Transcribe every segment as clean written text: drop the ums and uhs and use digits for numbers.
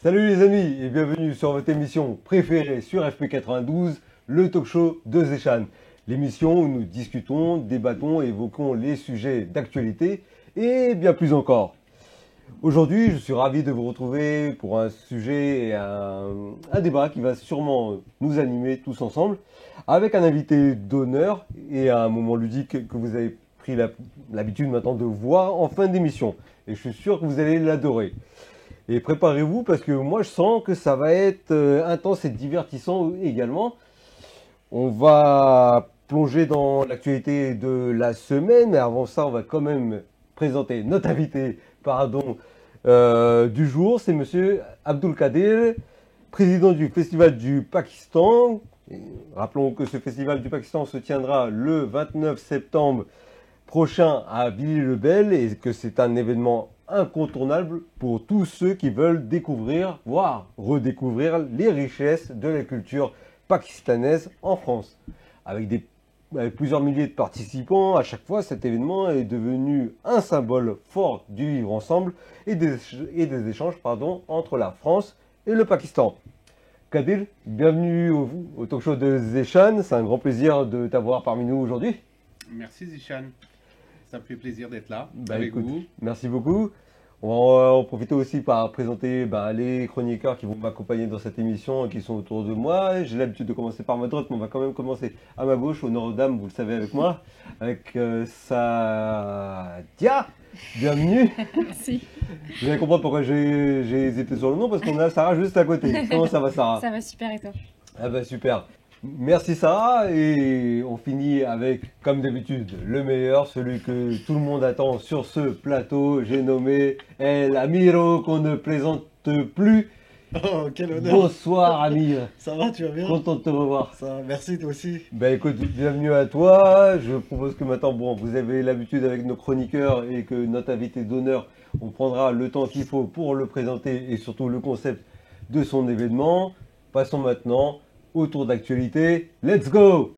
Salut les amis et bienvenue sur votre émission préférée sur FP92, le talk show de Zéchan. L'émission où nous discutons, débattons, évoquons les sujets d'actualité et bien plus encore. Aujourd'hui, je suis ravi de vous retrouver pour un sujet et un débat qui va sûrement nous animer tous ensemble, avec un invité d'honneur et un moment ludique que vous avez pris l'habitude maintenant de voir en fin d'émission. Et je suis sûr que vous allez l'adorer. Et préparez-vous parce que moi je sens que ça va être intense et divertissant également. On va plonger dans l'actualité de la semaine, mais avant ça, on va quand même présenter notre invité du jour. C'est Monsieur Abdul Kadir, président du Festival du Pakistan. Et rappelons que ce Festival du Pakistan se tiendra le 29 septembre prochain à Villiers-le-Bel et que c'est un événement incontournable pour tous ceux qui veulent découvrir, voire redécouvrir les richesses de la culture pakistanaise en France. Avec plusieurs milliers de participants, à chaque fois cet événement est devenu un symbole fort du vivre ensemble et des échanges entre la France et le Pakistan. Kadir, bienvenue au talk show de Zéchan, c'est un grand plaisir de t'avoir parmi nous aujourd'hui. Merci Zéchan. Ça me fait plaisir d'être là avec vous. Merci beaucoup. On va en profiter aussi par présenter les chroniqueurs qui vont m'accompagner dans cette émission, qui sont autour de moi. J'ai l'habitude de commencer par ma droite, mais on va quand même commencer à ma gauche, au nord aux dames, vous le savez avec moi, avec Sadia. Bienvenue. Merci. Vous allez comprendre pourquoi j'ai hésité sur le nom, parce qu'on a Sarah juste à côté. Comment ça va, Sarah? Ça va super, et toi? Ah bah super. Merci Sarah, et on finit avec, comme d'habitude, le meilleur, celui que tout le monde attend sur ce plateau. J'ai nommé El Amiro, qu'on ne plaisante plus. Oh, quel honneur. Bonsoir Amir. Ça va, tu vas bien? Content de te revoir. Ça va, merci toi aussi. Écoute, bienvenue à toi. Je propose que maintenant, vous avez l'habitude avec nos chroniqueurs et que notre invité d'honneur, on prendra le temps qu'il faut pour le présenter et surtout le concept de son événement. Passons maintenant au tour d'actualité. Let's go!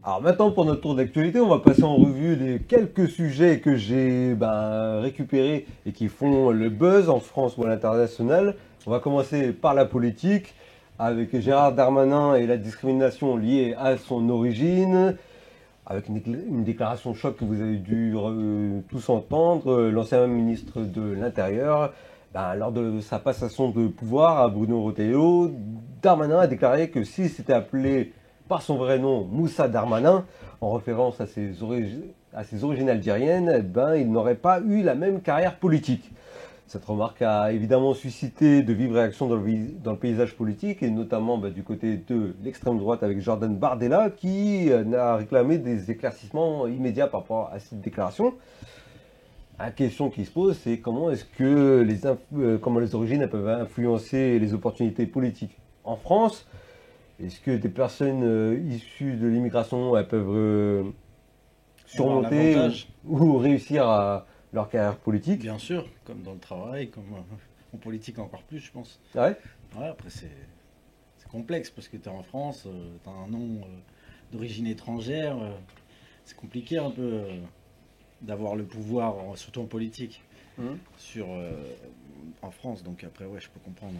Alors maintenant pour notre tour d'actualité, on va passer en revue les quelques sujets que j'ai récupérés et qui font le buzz en France ou à l'international. On va commencer par la politique avec Gérard Darmanin et la discrimination liée à son origine. Avec une déclaration choc que vous avez dû tous entendre, l'ancien ministre de l'Intérieur, lors de sa passation de pouvoir à Bruno Retailleau, Darmanin a déclaré que s'il s'était appelé par son vrai nom Moussa Darmanin, en référence à ses origines algériennes, il n'aurait pas eu la même carrière politique. Cette remarque a évidemment suscité de vives réactions dans le paysage politique, et notamment du côté de l'extrême droite avec Jordan Bardella, qui a réclamé des éclaircissements immédiats par rapport à cette déclaration. La question qui se pose, c'est comment est-ce que comment les origines peuvent influencer les opportunités politiques en France? Est-ce que des personnes issues de l'immigration peuvent surmonter ou réussir à leur carrière politique? Bien sûr, comme dans le travail, comme en politique encore plus, je pense. Ah ouais? Ouais, après c'est complexe parce que tu es en France, tu as un nom d'origine étrangère, c'est compliqué un peu d'avoir le pouvoir, surtout en politique, en France. Donc après, ouais, je peux comprendre.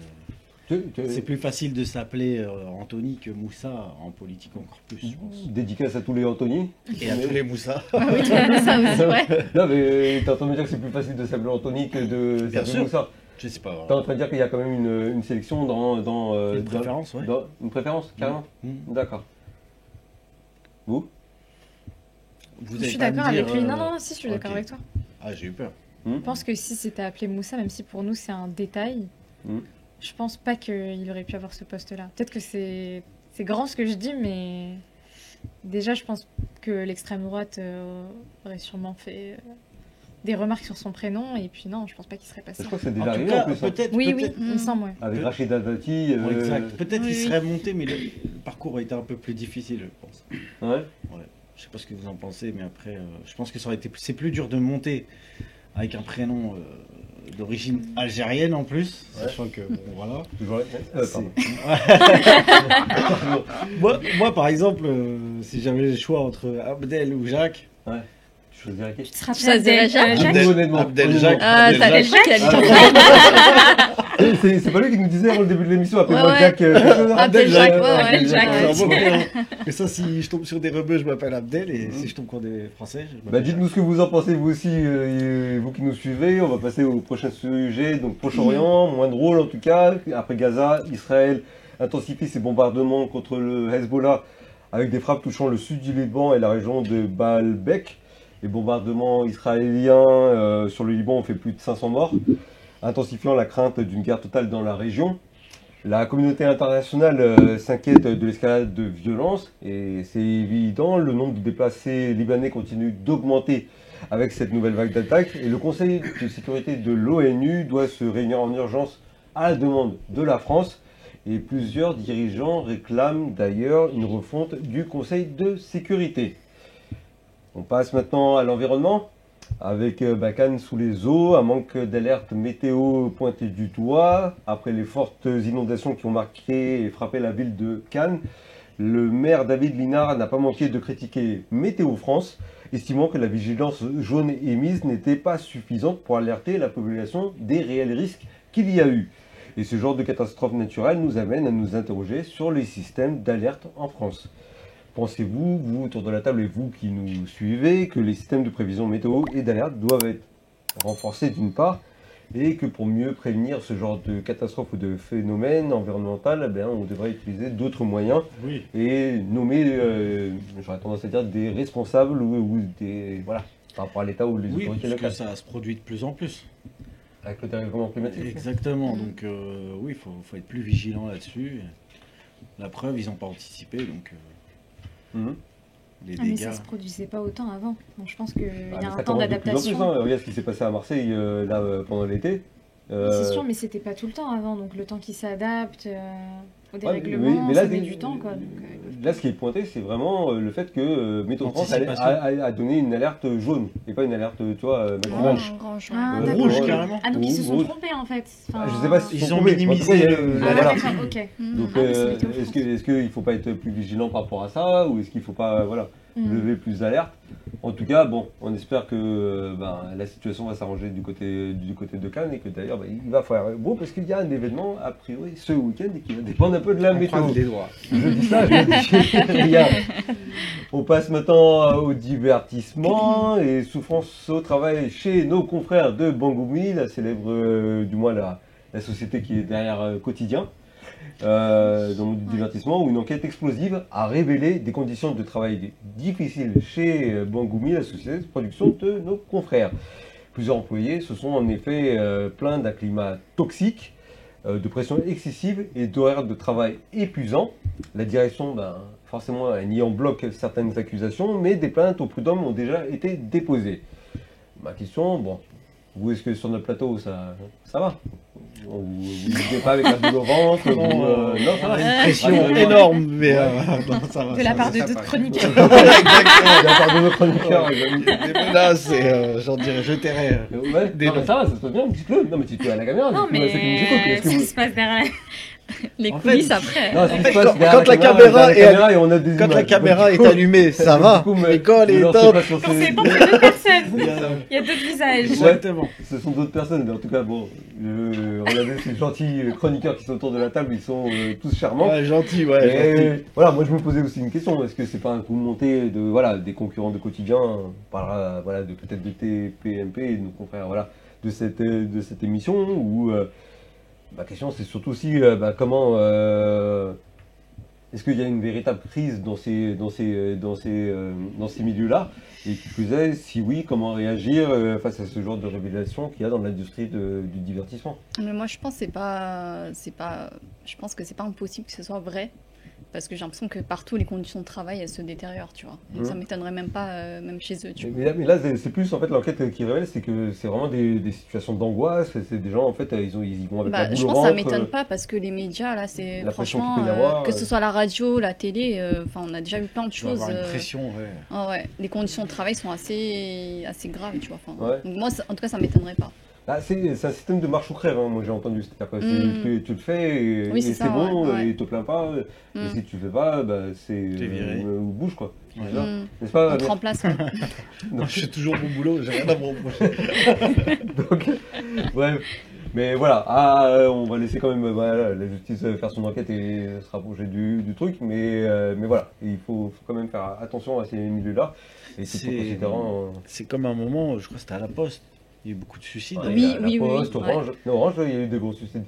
C'est plus facile de s'appeler Anthony que Moussa en politique encore plus, je pense. Dédicace à tous les Anthony. Et à tous les Moussa. Ah oui, ça aussi, ouais. Non, mais t'es en train de me dire que c'est plus facile de s'appeler Anthony que de s'appeler Moussa. Je sais pas. T'es en train de dire qu'il y a quand même une sélection dans une préférence, ouais. Une préférence, carrément. D'accord. Vous Je suis d'accord avec lui. Non, si, je suis d'accord avec toi. Ah, j'ai eu peur. Je pense que si c'était appelé Moussa, même si pour nous c'est un détail, je pense pas qu'il aurait pu avoir ce poste-là. Peut-être que c'est grand ce que je dis, mais déjà je pense que l'extrême droite aurait sûrement fait des remarques sur son prénom, et puis non, je pense pas qu'il serait passé. Je crois que c'est déjà arrivé en plus. Oui, il me semble, ouais. Avec Rachida Dati. Exact. Peut-être qu'il serait monté, mais le parcours a été un peu plus difficile, je pense. Ouais. Je sais pas ce que vous en pensez, mais après, je pense que c'est plus dur de monter avec un prénom d'origine algérienne en plus, sachant que voilà. Moi, par exemple, si j'avais le choix entre Abdel ou Jacques, Tu choisirais qui? Tu te rappelles Ça se dirait Jacques. Jacques Honnêtement. Abdeljak. Ah, Abdeljak. t'as je crois qu'il a dit C'est pas lui qui nous disait avant le début de l'émission, appelle-moi Ouais, Jack. quelque chose, hein. Abdeljak, ouais, Abdeljak. C'est un ouais. bon prénom. Et ça, si je tombe sur des rebeux, je m'appelle Abdel. Et si je tombe sur des Français, je Bah, m'appelle dites-nous ce que vous en pensez, vous aussi, vous qui nous suivez. On va passer au prochain sujet, donc Proche-Orient, moins drôle en tout cas. Après Gaza, Israël intensifie ses bombardements contre le Hezbollah avec des frappes touchant le sud du Liban et la région de Baalbek. Les bombardements israéliens sur le Liban ont fait plus de 500 morts, intensifiant la crainte d'une guerre totale dans la région. La communauté internationale s'inquiète de l'escalade de violence et c'est évident, le nombre de déplacés libanais continue d'augmenter avec cette nouvelle vague d'attaques et le Conseil de sécurité de l'ONU doit se réunir en urgence à la demande de la France et plusieurs dirigeants réclament d'ailleurs une refonte du Conseil de sécurité. On passe maintenant à l'environnement. Avec Cannes sous les eaux, un manque d'alerte météo pointé du doigt. Après les fortes inondations qui ont marqué et frappé la ville de Cannes, le maire David Linard n'a pas manqué de critiquer Météo France, estimant que la vigilance jaune émise n'était pas suffisante pour alerter la population des réels risques qu'il y a eu. Et ce genre de catastrophe naturelle nous amène à nous interroger sur les systèmes d'alerte en France. Pensez-vous, vous autour de la table et vous qui nous suivez, que les systèmes de prévision météo et d'alerte doivent être renforcés d'une part, et que pour mieux prévenir ce genre de catastrophe ou de phénomène environnemental, on devrait utiliser d'autres moyens Oui. et nommer, j'aurais tendance à dire, des responsables ou des... Voilà, par rapport à l'État ou les Oui, autorités parce que locales. ça se produit de plus en plus. Avec le dérèglement climatique. Exactement. Donc, oui, il faut être plus vigilant là-dessus. La preuve, ils n'ont pas anticipé, donc Mhm. les Ah, mais dégâts. ça se produisait pas autant avant. Donc je pense qu'il y Ah, a mais un ça temps commence de plus en plus, d'adaptation. hein. Regarde ce qui s'est passé à Marseille pendant l'été. C'est sûr, mais c'était pas tout le temps avant. Donc le temps qui s'adapte au Ouais, dérèglement, mais là, ça met du temps. Quoi, donc, là, ce qui est pointé, c'est vraiment le fait que Météo France Anticipation. a donné une alerte jaune et pas une alerte, tu vois, Orange. Orange, ouais. Ah, Euh, d'accord. Rouge, ouais. carrément. Ah, donc ils se sont Rouge. trompés en fait. Enfin, Je sais pas si Ils sont ont trompés. minimisé En tout cas, il y a le- eu Ah, l'alerte. d'accord, ok. Donc, Ah, mais c'est Météo est-ce France. qu'il faut pas être plus vigilant par rapport à ça ou est-ce qu'il faut pas lever plus d'alerte? En tout cas, bon, on espère que la situation va s'arranger du côté de Cannes et que d'ailleurs il va faire beau parce qu'il y a un événement a priori ce week-end et qui va dépendre un peu de la On météo. croise les doigts. Je dis ça, je dis rien. On passe maintenant au divertissement et souffrance au travail chez nos confrères de Bangoumi, la célèbre, du moins la société qui est derrière Quotidien, dans le monde du divertissement, où une enquête explosive a révélé des conditions de travail difficiles chez Bangoumi, la société de production de nos confrères. Plusieurs employés se sont en effet plaints d'un climat toxique, de pression excessive et d'horaires de travail épuisants. La direction, forcément, elle nie en bloc certaines accusations, mais des plaintes au prud'homme ont déjà été déposées. Ma question, vous, est-ce que sur notre plateau, ça va? Vous n'êtes pas avec la boule au ventre? Non, ça va. Une pression Rassurez-moi. énorme, mais non, ça va. De la ça part va. de ça d'autres paraît. chroniqueurs. De la part de nos chroniqueurs, les amis. Des menaces et j'en dirais, je tairais. Ouais, non, mais ça va, ça se passe bien, dites-le. Non, mais tu es à la caméra, Non, dites-le à ceux qui nous écoutent. mais Est-ce que ce vous- qui se passe derrière. Les En coulisses fait, après. Non, ce qui se fait, passe quand derrière la caméra est et on a des Quand la images. caméra Donc, est du coup, allumée, ça du va. coup, Mais quand elle ne est lancez éteinte, pas sur Quand ces- c'est pas deux personnes, il y a- il y a d'autres visages. Exactement. Ce sont d'autres personnes, mais en tout cas, regardez ces gentils chroniqueurs qui sont autour de la table, ils sont tous charmants. Ouais, gentil, ouais. Et gentil. voilà, moi je me posais aussi une question, est-ce que c'est pas un coup de montée des concurrents de quotidien, on parlera peut-être de TPMP et de nos confrères de cette émission, ou ma question c'est surtout aussi comment est-ce qu'il y a une véritable crise dans ces milieux-là, et qui plus est, si oui, comment réagir face à ce genre de révélation qu'il y a dans l'industrie du divertissement. Mais moi, je pense que je pense que c'est pas impossible que ce soit vrai, parce que j'ai l'impression que partout les conditions de travail elles se détériorent, tu vois. Et ça m'étonnerait même pas, même chez eux, tu vois. Mais là, c'est plus en fait l'enquête qui révèle, c'est que c'est vraiment des situations d'angoisse. C'est des gens en fait, ils vont avec la boule Je au pense que ça ventre. m'étonne pas parce que les médias là, c'est La pression franchement qu'il peut y avoir, que ce soit la radio, la télé, enfin on a déjà eu plein de Tu vas choses. avoir une pression, ouais. Ah ouais, les conditions de travail sont assez graves, tu vois. Enfin, Ouais. donc moi, en tout cas, ça m'étonnerait pas. Ah, c'est un système de marche ou crève, hein, moi j'ai entendu. C'est-à-dire que tu le fais et, Oui, c'est et ça, c'est bon, ouais. et te plains pas. Et si tu le fais pas, bah, c'est T'es viré. bouge quoi. Ouais. C'est ça. N'est-ce pas On te Amir remplace. Ouais. Moi, je fais toujours mon boulot, j'ai rien à me reprocher. Donc, bref. Mais voilà, on va laisser quand même voilà, la justice faire son enquête et se rapprocher du truc. Mais voilà, il faut quand même faire attention à ces milieux-là. Et c'est tout considérant. C'est comme un moment, je crois que c'était à la Poste. Il y a eu beaucoup de suicides. Ouais, Oui, la oui, Poste, oui, Orange. Non, Orange, il y a eu des gros suicides.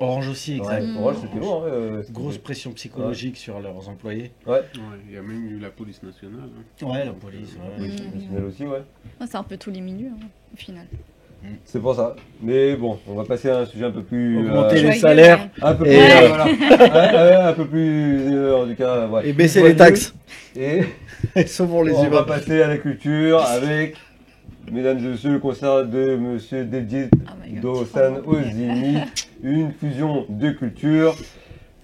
Orange aussi, exact. Ouais, Orange, c'était loin. Grosse pression psychologique sur leurs employés. Ouais. Ouais, il y a même eu la police nationale. Hein. Ouais, la police. Ouais. Oui, nationale aussi, ouais. Ouais, c'est un peu tous les milieux, hein, au final. C'est pour ça. Mais bon, on va passer à un sujet un peu plus. Augmenter les Joyeux, salaires un peu plus. Et, Voilà. Un peu plus. En tout cas, ouais. et baisser les taxes. Et Et sauvons les on va humains. passer à la culture avec, mesdames et messieurs, le concert de Monsieur Diljit Oh my God. Dosanjh au Zénith. Une fusion de cultures.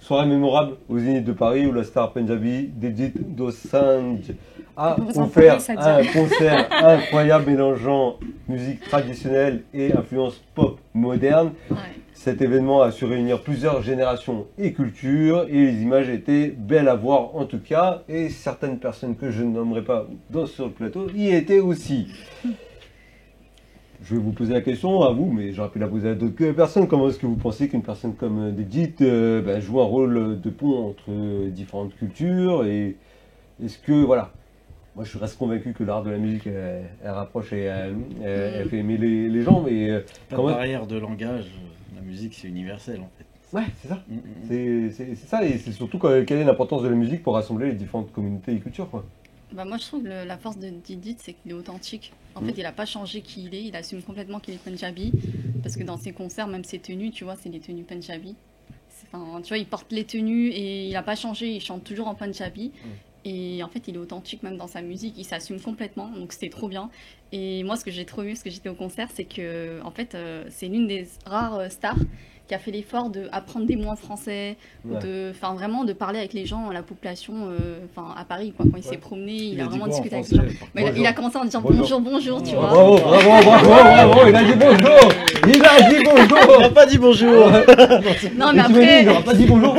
Soirée mémorable au Zénith de Paris où la star punjabi Diljit Dosanjh a Vous en offert parlez, ça un dit. concert incroyable mélangeant musique traditionnelle et influence pop moderne. Ouais. Cet événement a su réunir plusieurs générations et cultures et les images étaient belles à voir en tout cas et certaines personnes que je ne nommerai pas sur le plateau y étaient aussi. Je vais vous poser la question à vous, mais j'aurais pu la poser à d'autres personnes. Comment est-ce que vous pensez qu'une personne comme Diljit joue un rôle de pont entre différentes cultures et est-ce que, voilà, moi je reste convaincu que l'art de la musique, elle rapproche et elle fait aimer les gens, mais Pas de comment... barrière de langage. La musique, c'est universel en fait. Ouais, c'est ça. C'est ça, et c'est surtout quelle est l'importance de la musique pour rassembler les différentes communautés et cultures, quoi. Bah moi je trouve que la force de Diljit c'est qu'il est authentique. En fait il a pas changé qui il est, il assume complètement qu'il est punjabi. Parce que dans ses concerts, même ses tenues, tu vois, c'est des tenues punjabi. Enfin, tu vois, il porte les tenues et il a pas changé, il chante toujours en punjabi. Et en fait il est authentique même dans sa musique, il s'assume complètement, donc c'était trop bien. Et moi ce que j'ai trop aimé, parce que j'étais au concert, c'est que en fait c'est l'une des rares stars qui a fait l'effort d'apprendre des mots en français, Ouais. enfin vraiment de parler avec les gens, la population, enfin à Paris quoi. Quand il s'est promené, il a dit vraiment quoi en discuté avec les français, gens. par Mais contre il a commencé en disant Bonjour. bonjour, tu vois. Bravo, bravo, il a dit bonjour. Il a dit Il bonjour. n'a pas dit bonjour. Non Et mais tu m'as dit, il après, n'aura pas dit bonjour.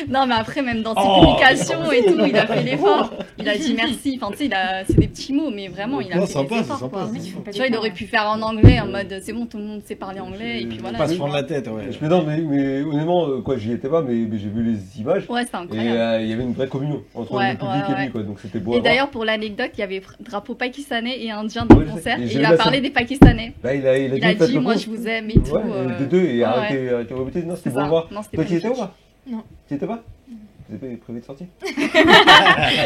non mais après même dans ses publications et tout, il a fait l'effort. Il a dit merci. Enfin tu sais, c'est des petits mots, mais vraiment il a Non, fait sympa, des c'est efforts sympa, quoi. c'est Il faut pas Tu vois, il défendre. aurait pu faire en anglais en mode c'est bon, tout le monde sait parler anglais et puis voilà. Pas se tu prendre vois. la tête, ouais. Je plaisante, mais honnêtement, quoi, j'y étais pas, mais j'ai vu les images. Ouais, c'était Et incroyable. il y avait une vraie communion entre Ouais, le public ouais, et lui, ouais. quoi. Donc c'était beau. à Et voir. d'ailleurs, pour l'anecdote, il y avait drapeau pakistanais et indien dans Ouais, le je sais. concert. Et Et j'ai il vu a la parlé scène. des Pakistanais. Là, il a Il dit, a faites dit, le moi pont. je vous aime et tout. Ouais, des deux, et ouais. arrêtez vos bêtises. Non, c'était C'est beau à ça. voir. Non, c'était Toi, tu y étais ou magnifique. pas Non. Tu y étais pas Vous avez prévu de sortir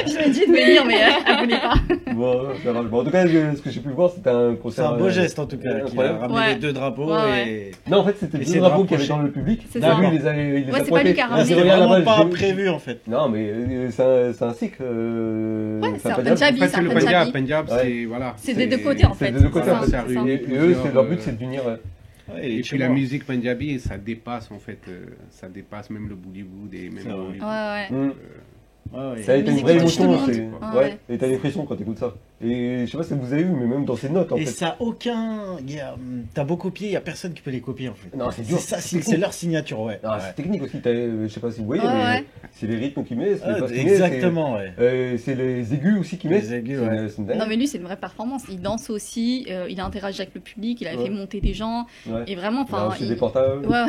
Je lui ai dit de venir, mais elle voulait pas. Bon, ça va. Bon, en tout cas, ce que j'ai pu voir, c'était un C'est concert. un beau geste en tout cas. Qu'il a incroyable. ramené Ouais. les deux drapeaux Ouais, et. Non, en fait, c'était Et deux c'est drapeaux qu'il y avait rapproché. dans le public. C'est Là, ça. lui, il les a Ouais, c'est pas pointés. lui qui a Il ramené. dit, C'est regarde vraiment là-bas, pas j'ai- prévu en fait. Non, mais c'est un cycle. Ouais, c'est un Punjab. Punjabi. En fait, c'est c'est un le Punjabi. Punjab, Ouais. c'est voilà. C'est des deux côtés en C'est fait. des deux côtés, C'est en ça, fait. Ça c'est ça. réunit Et eux, leur but, plusieurs, c'est d'unir. Ouais, il est Et chez puis la moi. musique punjabi, ça dépasse en fait, ça dépasse même le Bollywood et même C'est vrai. Hollywood. Ouais, ouais. Ouais, ouais. Ça a été une musique vraie qui touche tout émotion. le c'est- monde. Ouais, Ouais. et t'as l'impression quand t'écoutes ça. Et je sais pas si vous avez vu, mais même dans ses notes, en Et fait. ça a aucun. T'as beau copier, il n'y a personne qui peut les copier en fait. Non, c'est dur. ça, C'est c'est leur signature, ouais. Ah, Ouais. c'est technique aussi. Je sais pas si vous voyez, Ouais, mais ouais. c'est les rythmes qu'il met, c'est les Ah, basses qu'il met, exactement, ouais. c'est les aigus aussi qu'il met. Les aigus, C'est ouais. une- c'est une dingue. Non mais lui c'est une vraie performance, il danse aussi, il a interagi avec le public, il a Ouais. fait monter des gens Ouais. et vraiment Il a enfin reçu des portables. ouais, ouais.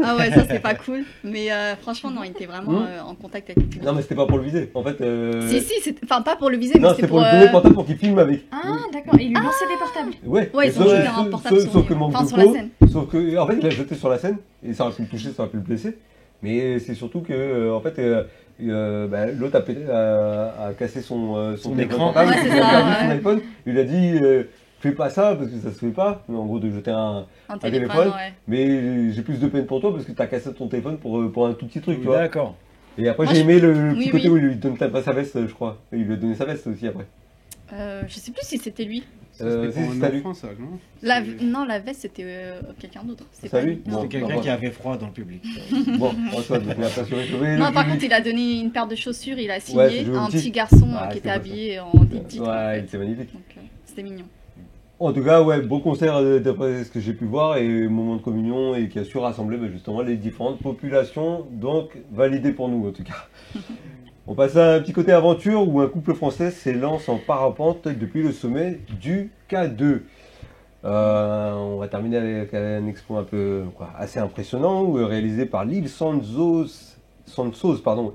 Ah ouais, ça c'est pas cool, mais franchement non, il était vraiment en contact avec le public. Non, mais c'était pas pour le viser. En fait. Si, enfin pas pour le viser, Non, mais c'était pour lui donner le portable pour qu'il filme avec. Ah, d'accord. Il lui lançait des portables. Ouais. Ouais, Et ils ont jeté un portable sur sauf que lui. manque Enfin, de sur la peau. scène. Sauf que, en fait, il l'a jeté sur la scène et ça aurait pu le toucher, ça aurait pu le blesser. Mais c'est surtout que, en fait, l'autre a cassé son téléphone écran. portable, Ouais, c'est il a ça, perdu ouais. son iPhone. Il lui a dit, fais pas ça parce que ça se fait pas. Mais en gros, de jeter un téléphone. téléphone, ouais. Mais j'ai plus de peine pour toi parce que t'as cassé ton téléphone pour un tout petit truc, tu vois. D'accord. Et après, Moi, j'ai je- aimé le Oui, petit côté oui. où il lui donne pas sa veste, je crois. Il lui a donné sa veste aussi après. Je sais plus si c'était lui. Ça, c'était si, pour c'est à un lui. enfant, ça, non Non, la veste c'était quelqu'un d'autre. C'est C'est à pas lui Non. Bon. C'est quelqu'un qui avait froid dans le public. Bon, François, donc il a pas su réchauffer. Non, par contre, il a donné une paire de chaussures, il a signé Ouais, c'est à un gentil. petit garçon Ah, qui c'est était beau, habillé en Diljit. Ouais, il était magnifique. Donc c'était mignon. En tout cas, ouais, beau concert d'après ce que j'ai pu voir et moment de communion et qui a su rassembler justement les différentes populations, donc validé pour nous en tout cas. On passe à un petit côté aventure où un couple français s'élance en parapente depuis le sommet du K2. On va terminer avec un exploit un peu assez impressionnant réalisé par Lille Sansos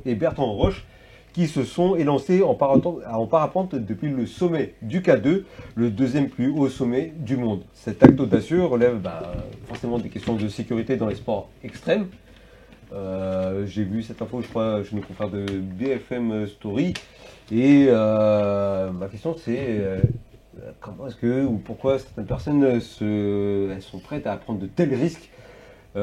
et Bertrand Roche qui se sont élancés en parapente depuis le sommet du K2, le deuxième plus haut sommet du monde. Cet acte audacieux relève forcément des questions de sécurité dans les sports extrêmes. J'ai vu cette info, je crois, chez nos confrères de BFM Story. Et ma question c'est comment est-ce que ou pourquoi certaines personnes elles sont prêtes à prendre de tels risques à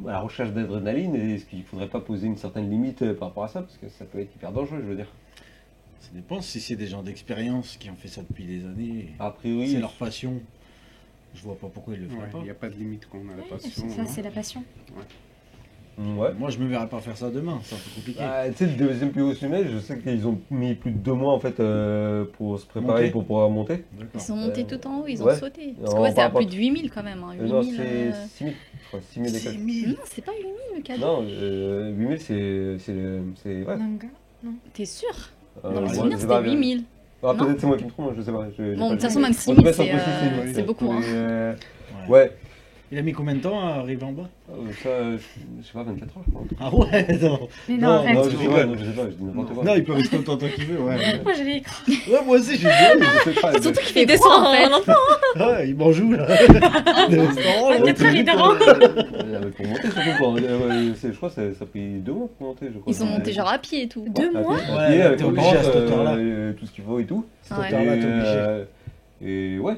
la recherche d'adrénaline, et est-ce qu'il ne faudrait pas poser une certaine limite par rapport à ça, parce que ça peut être hyper dangereux, je veux dire. Ça dépend si c'est des gens d'expérience qui ont fait ça depuis des années. A priori, c'est leur passion. Je vois pas pourquoi ils le feraient Ouais, pas. il n'y a pas de limite quand on a la passion. C'est ça, c'est la passion. ouais. Moi, je me verrais pas faire ça demain, c'est un peu compliqué. Tu sais, le deuxième plus haut sommet, je sais qu'ils ont mis plus de 2 mois en fait pour se préparer Monter. pour pouvoir monter. D'accord. Ils sont montés tout en haut, ils ont ouais. sauté. Parce que En ouais, c'est à parapente. plus de 8000 quand même. Hein. Non, 8000, c'est 6000, je crois, 6000 et quelques. Non, c'est pas 8000 le cadeau. Non, 8000 c'est ouais. Nanga. T'es sûr? Euh, Non, mais ouais, souvenir, je sais c'était pas, 8000. Ah, Non. peut-être c'est moi qui me trompe, je sais pas. J'ai Bon, pas de toute le- façon, même En 6000, tout cas, ça possible, c'est beaucoup. Hein. Ouais. Il a mis combien de temps à arriver en bas? Ça, je sais pas, 24 heures, je crois. Ah ouais, non. Mais Non, non, arrête. Non, tu je sais rigoles. pas, non, je sais pas, je dis n'importe quoi. Non, il peut rester autant de temps qu'il veut, ouais. Moi, je l'ai cru. Ouais, moi aussi, j'ai dit. Je sais pas, C'est surtout qu'il fait Il froid descend en fait. en enfant. Ouais, il m'en joue là. Des restaurants, là. 24 heures, il dort. Pour monter surtout quoi. Je crois que ça a pris 2 mois pour monter, je crois. Ils sont montés genre à pied et tout. 2 mois. Ouais, avec t'es le obligé à cette bord, hauteur-là. tout ce qu'il faut et tout. Cette Ouais. hauteur-là, t'es obligé. Et ouais,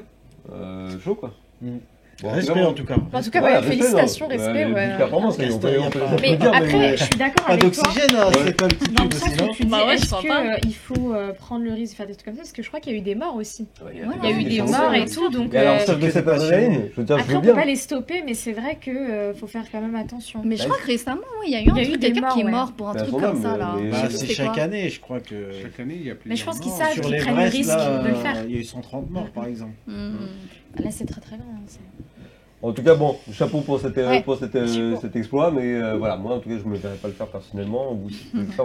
chaud quoi. Mm. Bon, Respect en tout cas. En tout cas, Ouais, ouais, respect, félicitations, non. respect. Vive Ouais. la performance, on peut Mais l'applaudir, après, je suis d'accord Pas avec toi. d'oxygène, hein, c'est pas le petit Dans le tube sens sinon. où tu dis, Bah ouais, je est-ce crois pas. qu'il faut prendre le risque de faire des trucs comme ça? Parce que je crois qu'il y a eu des morts aussi. Ouais, Il y a eu des morts et tout, donc Et alors, euh, ça de cette adrénaline, je veux dire, je après veux on peut bien. pas les stopper, mais c'est vrai que faut faire quand même attention. Mais je Bah, crois que récemment, ouais, il y a eu il y un a eu truc, des quelqu'un morts, qui est ouais. mort pour un Bah, truc son comme homme, ça là. mais- Bah, Je sais c'est plus chaque quoi. année, je crois que. Chaque année, il y a plus Mais je pense qu'ils Non, savent sur qu'ils les prennent le Brest, risque là, de le faire. Il y a eu 130 morts par exemple. Hmm. Là, c'est très très grand. Ça. En tout cas, bon, chapeau pour cet chapeau. exploit, mais voilà, moi en tout cas, je ne me verrais pas le faire personnellement. Vous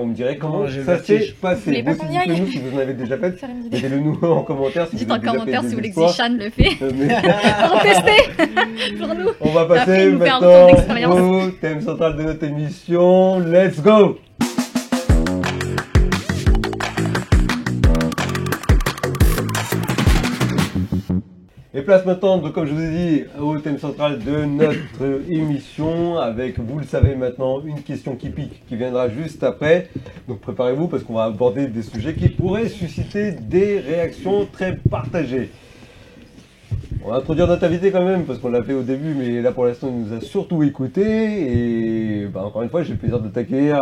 me direz comment Non, j'ai le ça s'est Vous vertige. voulez passé. pas Vous qu'on y dites aille nous si vous en avez déjà fait. Faire une vidéo. Mettez-le nous en commentaire si Dites vous en avez déjà fait commentaire des si vous voulez que exploits. Zishan le fait. Mais- Pour tester pour nous. On va Après, passer il nous fait un maintenant retour d'expérience. au thème central de notre émission. Let's go! Et place maintenant, donc, comme je vous ai dit, au thème central de notre émission, avec, vous le savez maintenant, une question qui pique, qui viendra juste après. Donc préparez-vous parce qu'on va aborder des sujets qui pourraient susciter des réactions très partagées. On va introduire notre invité quand même, parce qu'on l'a fait au début, mais là pour l'instant il nous a surtout écouté. Et encore une fois, j'ai le plaisir de t'accueillir,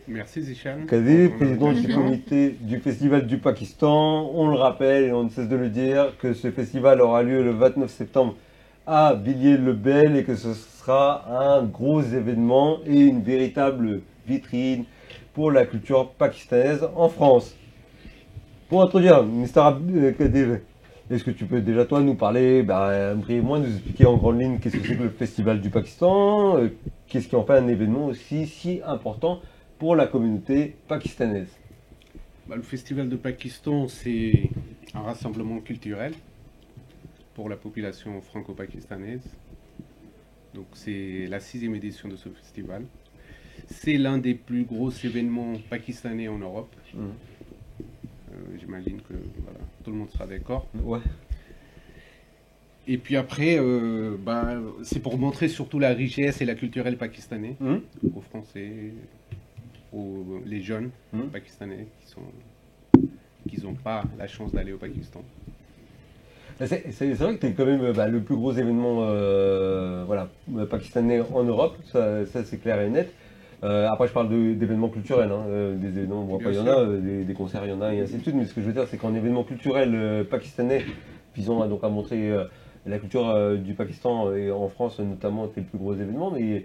Merci Zishan. Kadir, président du Merci. comité du Festival du Pakistan. On le rappelle et on ne cesse de le dire que ce festival aura lieu le 29 septembre à Villiers-le-Bel et que ce sera un gros événement et une véritable vitrine pour la culture pakistanaise en France. Pour introduire Mr. Kadir, est-ce que tu peux déjà toi nous parler brièvement, nous expliquer en grande ligne qu'est-ce que c'est que le Festival du Pakistan, qu'est-ce qui en fait un événement aussi si important pour la communauté pakistanaise? Le Festival de Pakistan, c'est un rassemblement culturel pour la population franco-pakistanaise. Donc c'est la 6e édition de ce festival. C'est l'un des plus gros événements pakistanais en Europe. Mhm. J'imagine que voilà, tout le monde sera d'accord. Ouais. Et puis après, c'est pour montrer surtout la richesse et la culturelle pakistanais Mhm. aux Français, les jeunes Mhm. pakistanais qui n'ont pas la chance d'aller au Pakistan. C'est vrai que tu es quand même le plus gros événement pakistanais en Europe, ça c'est clair et net. Après je parle d'événements culturels, des événements, bon, Bien après, il y en sûr. a, des concerts il y en a et ainsi de suite, mais ce que je veux dire c'est qu'en événement culturel pakistanais, visant donc à montrer la culture du Pakistan et en France notamment, c'est le plus gros événement, mais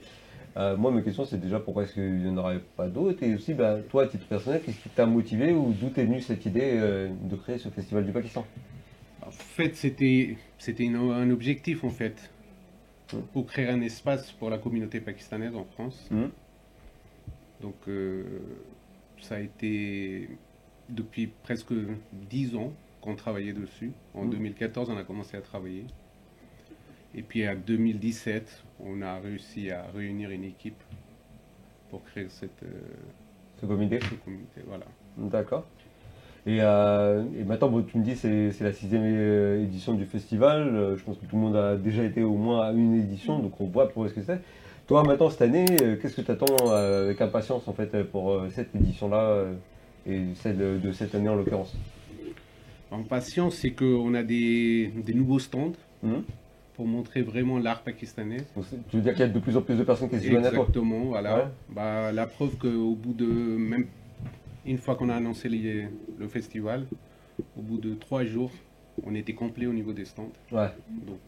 moi ma question c'est déjà pourquoi est-ce qu'il n'y en aurait pas d'autres, et aussi toi à titre personnel, qu'est-ce qui t'a motivé ou d'où t'es venue cette idée de créer ce festival du Pakistan? En fait, c'était un objectif, en fait, pour créer un espace pour la communauté pakistanaise en France. Donc, ça a été depuis presque 10 ans qu'on travaillait dessus. En 2014, on a commencé à travailler. Et puis, en 2017, on a réussi à réunir une équipe pour créer Ce comité. Voilà. D'accord. Et maintenant, bon, tu me dis c'est la 6e édition du festival. Je pense que tout le monde a déjà été au moins à une édition, donc on voit pour ce que c'est. Toi, maintenant, cette année, qu'est-ce que tu attends avec impatience en fait pour cette édition-là et celle de cette année en l'occurrence? Impatience, c'est qu'on a des nouveaux stands pour montrer vraiment l'art pakistanais. Donc, tu veux dire qu'il y a de plus en plus de personnes qui se joignent à toi? Exactement, voilà. Ouais. Bah, la preuve qu'au bout de même une fois qu'on a annoncé le festival, au bout de 3 jours, on était complet au niveau des stands. Ouais. Donc,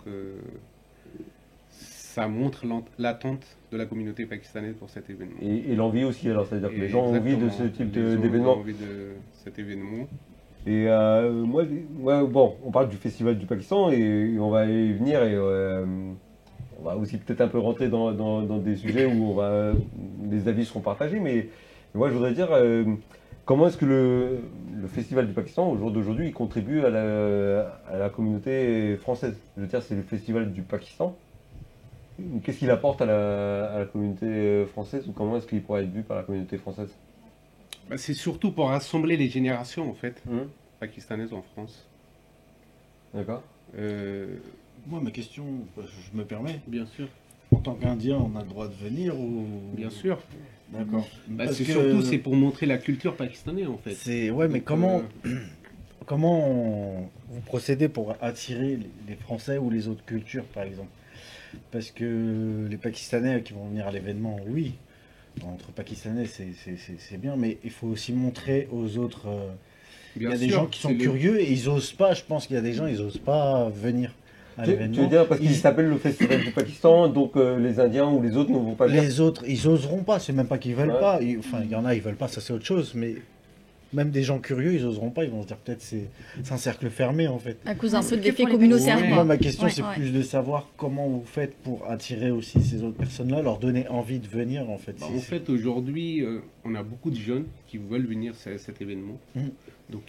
ça montre l'attente de la communauté pakistanaise pour cet événement. Et l'envie aussi, alors, c'est-à-dire que les gens ont envie de ce type Les gens d'événement. ont envie de cet événement. Et moi, bon, on parle du festival du Pakistan et on va y venir et on va aussi peut-être un peu rentrer dans des sujets où les avis seront partagés. Mais moi, je voudrais dire, comment est-ce que le festival du Pakistan, au jour d'aujourd'hui, il contribue à la communauté française? Je veux dire, c'est le festival du Pakistan. Qu'est-ce qu'il apporte à la communauté française ou comment est-ce qu'il pourrait être vu par la communauté française? Bah, c'est surtout pour rassembler les générations, en fait, pakistanaises en France. D'accord. Moi, ma question, je me permets, Bien sûr. en tant qu'Indien, on a le droit de venir ou... Bien sûr. D'accord. Bah, Parce c'est que- surtout c'est pour montrer la culture pakistanaise, en fait. Ouais, mais Donc, comment vous procédez pour attirer les Français ou les autres cultures, par exemple? Parce que les Pakistanais qui vont venir à l'événement, oui, entre Pakistanais, c'est bien, mais il faut aussi montrer aux autres. Il y bien a des sûr, gens qui sont c'est curieux et ils osent pas. Je pense qu'il y a des gens, ils osent pas venir à Tu l'événement. veux dire parce qu'il Ils- s'appelle le festival du Pakistan, donc les Indiens ou les autres ne vont pas venir? Les autres, ils oseront pas. C'est même pas qu'ils veulent Ouais. pas. Enfin, il y en a, ils veulent pas. Ça, c'est autre chose. Mais même des gens curieux, ils oseront pas. Ils vont se dire peut-être c'est un cercle fermé en fait. À cause d'un peu de Que l'effet pour les communautaire, Pakistanais. quoi. Moi, ma question, Ouais, c'est ouais. plus de savoir comment vous faites pour attirer aussi ces autres personnes-là, leur donner envie de venir en fait. Bah, Si en c'est- fait, aujourd'hui, on a beaucoup de jeunes qui veulent venir à cet événement. Donc,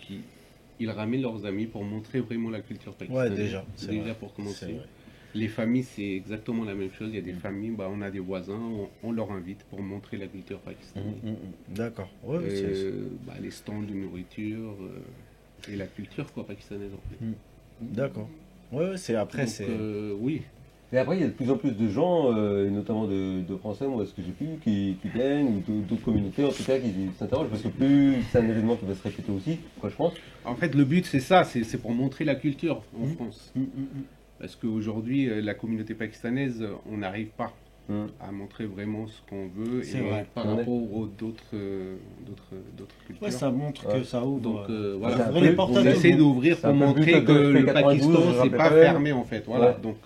ils ramènent leurs amis pour montrer vraiment la culture pakistanaise. Ouais, déjà. c'est Déjà vrai. pour C'est commencer. vrai. Les familles, c'est exactement la même chose. Il y a des familles, bah, on a des voisins, on leur invite pour montrer la culture pakistanaise. D'accord. Ouais, Bah, les stands de nourriture et la culture quoi, pakistanaise en fait. D'accord. Ouais, c'est après, Donc, c'est. oui, Et après, il y a de plus en plus de gens, et notamment de Français, moi, ce que j'ai vu, qui viennent, ou d'autres communautés en tout cas, qui s'interrogent, parce que plus c'est un événement qui va se répéter aussi, quoi, je pense. en fait, le but c'est ça, c'est pour montrer la culture en France. Parce qu'aujourd'hui, la communauté pakistanaise, on n'arrive pas à montrer vraiment ce qu'on veut C'est et vrai. par Ouais. rapport aux d'autres cultures. Ouais, ça montre que Ouais. ça ouvre. Donc voilà. ça ouvre C'est les un peu- portes on à tout le essaie monde. d'ouvrir C'est un pour peu le montrer but que de le FP92, Pakistan je c'est rappelle pas quand même. fermé en fait. Voilà. Ouais. Donc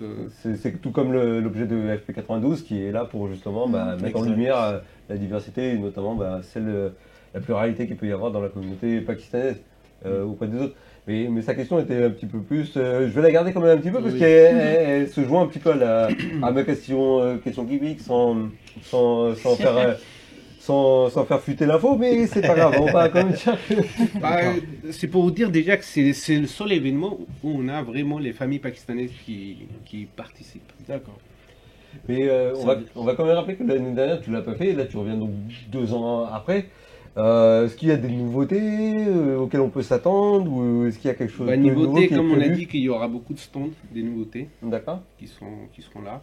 C'est tout comme l'objet de FP92 qui est là pour justement mettre en Exact. lumière la diversité, et notamment la pluralité qu'il peut y avoir dans la communauté pakistanaise auprès des autres. Mais sa question était un petit peu plus. Je vais la garder quand même un petit peu parce Oui. qu'elle se joint un petit peu à ma question gimmick sans faire fuiter l'info, mais c'est pas grave, on va quand même dire que. Bah, c'est pour vous dire déjà que c'est le seul événement où on a vraiment les familles pakistanaises qui participent. D'accord. Mais on va quand même rappeler que l'année dernière tu l'as pas fait, là tu reviens donc 2 ans après. Est-ce qu'il y a des nouveautés auxquelles on peut s'attendre ou est-ce qu'il y a quelque chose Bah, de nouveau nouveautés, qui est comme on a prévu? dit qu'il y aura beaucoup de stands, des nouveautés D'accord. qui seront là.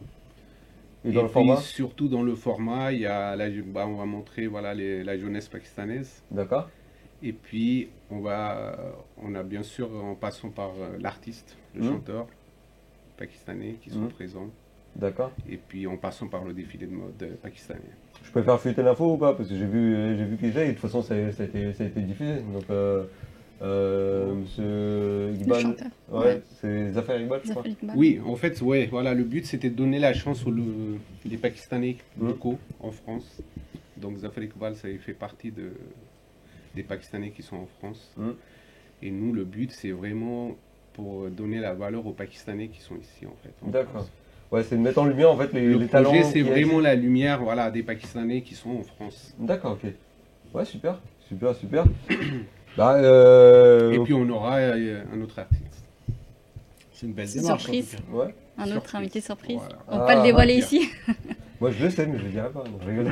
Et dans le puis, format? surtout dans le format, il y a on va montrer voilà, la jeunesse pakistanaise. D'accord. Et puis on a bien sûr, en passant par l'artiste, le chanteur pakistanais qui sont présents. D'accord. Et puis en passant par le défilé de mode pakistanais. Je peux faire fuiter l'info ou pas? Parce que j'ai vu qu'il y a et de toute façon ça a été diffusé. Donc monsieur Le Iqbal. chanteur. Ouais, c'est Zafar Iqbal, je crois. Zafar Iqbal. Oui, en fait, ouais, voilà, le but c'était de donner la chance des Pakistanais locaux en France. Donc Zafar Iqbal, ça fait partie des Pakistanais qui sont en France. Et nous, le but c'est vraiment pour donner la valeur aux Pakistanais qui sont ici en fait. D'accord. Ouais, c'est de mettre en lumière en fait les talents. Le projet, c'est vraiment la lumière, voilà, des Pakistanais qui sont en France. D'accord, ok. Ouais, super. Et puis on aura un autre artiste. C'est une belle démarche. Surprise. Ouais. Un autre Surprise. invité surprise. Voilà. On va pas le dévoiler bien. ici. Moi je le sais, mais je le dirai pas. Non, je rigole.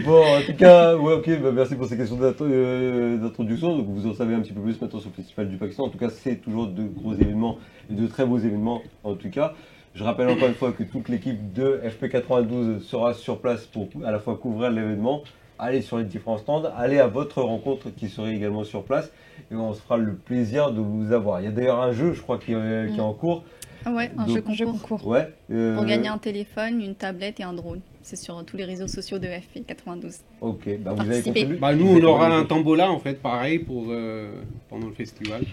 Bon, en tout cas, ouais, ok, merci pour ces questions d'introduction. Donc vous en savez un petit peu plus maintenant sur le Festival du Pakistan. En tout cas, c'est toujours de gros événements et de très beaux événements en tout cas. Je rappelle encore une fois que toute l'équipe de FP92 sera sur place pour à la fois couvrir l'événement, aller sur les différents stands, aller à votre rencontre qui serait également sur place et on se fera le plaisir de vous avoir. Il y a d'ailleurs un jeu, je crois, qui est en cours. Ouais, un Donc, jeu concours. Ouais. Pour gagner un téléphone, une tablette et un drone. C'est sur tous les réseaux sociaux de FP92. Ok, bah vous avez Participez. contribué. Nous, on aura un tombola en fait, pareil pour pendant le festival.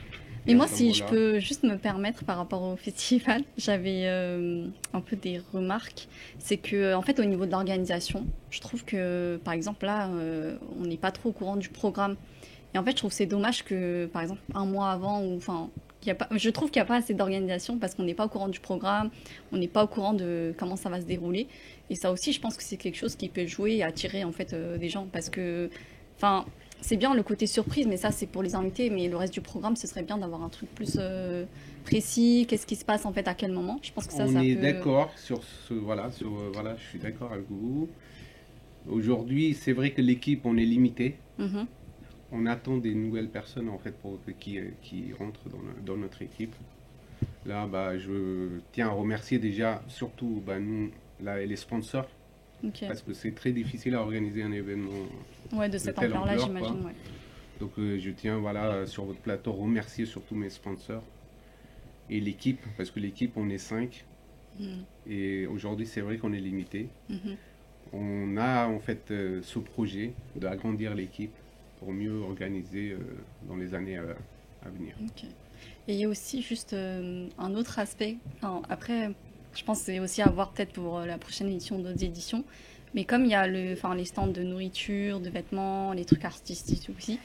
Mais Et moi, un si je tombola. peux juste me permettre par rapport au festival, j'avais un peu des remarques. C'est que, en fait, au niveau de l'organisation, je trouve que, par exemple, là, on n'est pas trop au courant du programme. Et en fait, je trouve que c'est dommage que, par exemple, un mois avant, je trouve qu'il n'y a pas assez d'organisation parce qu'on n'est pas au courant du programme, on n'est pas au courant de comment ça va se dérouler. Et ça aussi, je pense que c'est quelque chose qui peut jouer et attirer en fait des gens parce que, enfin, c'est bien le côté surprise, mais ça c'est pour les invités. Mais le reste du programme, ce serait bien d'avoir un truc plus précis. Qu'est-ce qui se passe en fait à quel moment? Je pense que ça est peut. d'accord sur ce, voilà, je suis d'accord avec vous. Aujourd'hui, c'est vrai que l'équipe, on est limité. Mhm. On attend des nouvelles personnes en fait qui rentrent dans notre équipe. Là, je tiens à remercier déjà surtout nous, les sponsors, Ok. parce que c'est très difficile à organiser un événement. Ouais, de cette telle ampleur-là, ampleur, j'imagine. quoi. Ouais. Donc je tiens sur votre plateau remercier surtout mes sponsors et l'équipe, parce que l'équipe on est 5 Mhm. et aujourd'hui c'est vrai qu'on est limité. Mhm. On a en fait ce projet d'agrandir l'équipe pour mieux organiser dans les années à venir. Ok. Et il y a aussi juste un autre aspect. Enfin, après, je pense que c'est aussi à voir peut-être pour la prochaine édition d'autres éditions. Mais comme il y a les stands de nourriture, de vêtements, les trucs artistiques aussi,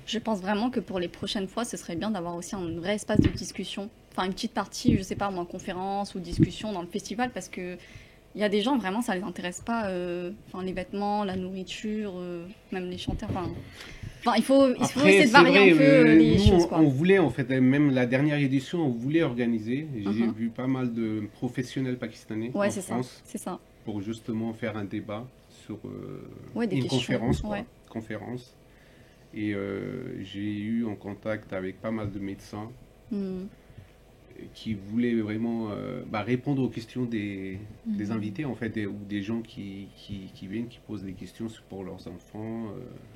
je pense vraiment que pour les prochaines fois, ce serait bien d'avoir aussi un vrai espace de discussion. Enfin, une petite partie, je sais pas, moi, conférence ou discussion dans le festival, parce que il y a des gens, vraiment, ça les intéresse pas. Les vêtements, la nourriture, même les chanteurs. Il faut essayer de varier un peu les nous, choses, quoi. on voulait en fait, même la dernière édition, on voulait organiser. J'ai Mhm. vu pas mal de professionnels pakistanais Ouais, en c'est ça. France C'est ça. pour justement faire un débat sur Ouais, des une questions, conférence. ouais. Conférence. Et j'ai eu en contact avec pas mal de médecins Hmm. qui voulaient vraiment répondre aux questions des invités en fait, ou des gens qui viennent, qui posent des questions pour leurs enfants,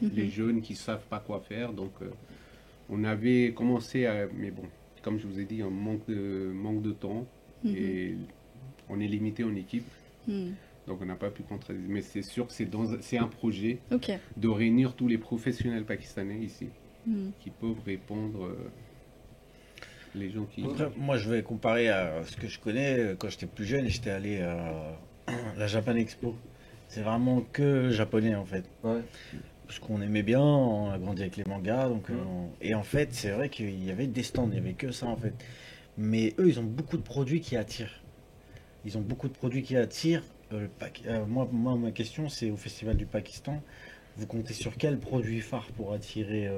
les jeunes qui savent pas quoi faire. Donc on avait commencé mais bon, comme je vous ai dit, un manque de temps et on est limité en équipe. Donc on n'a pas pu contraindre. Mais c'est sûr que c'est un projet Ok. de réunir tous les professionnels pakistanais ici Hmm. qui peuvent répondre. Les gens qui... Après, moi, je vais comparer à ce que je connais. Quand j'étais plus jeune, j'étais allé à la Japan Expo. C'est vraiment que japonais, en fait. Ouais. Parce qu'on aimait bien, on a grandi avec les mangas. Et en fait, c'est vrai qu'il y avait des stands, il n'y avait que ça, en fait. Mais eux, ils ont beaucoup de produits qui attirent. Moi, ma question, c'est au Festival du Pakistan. Vous comptez sur quel produit phare pour attirer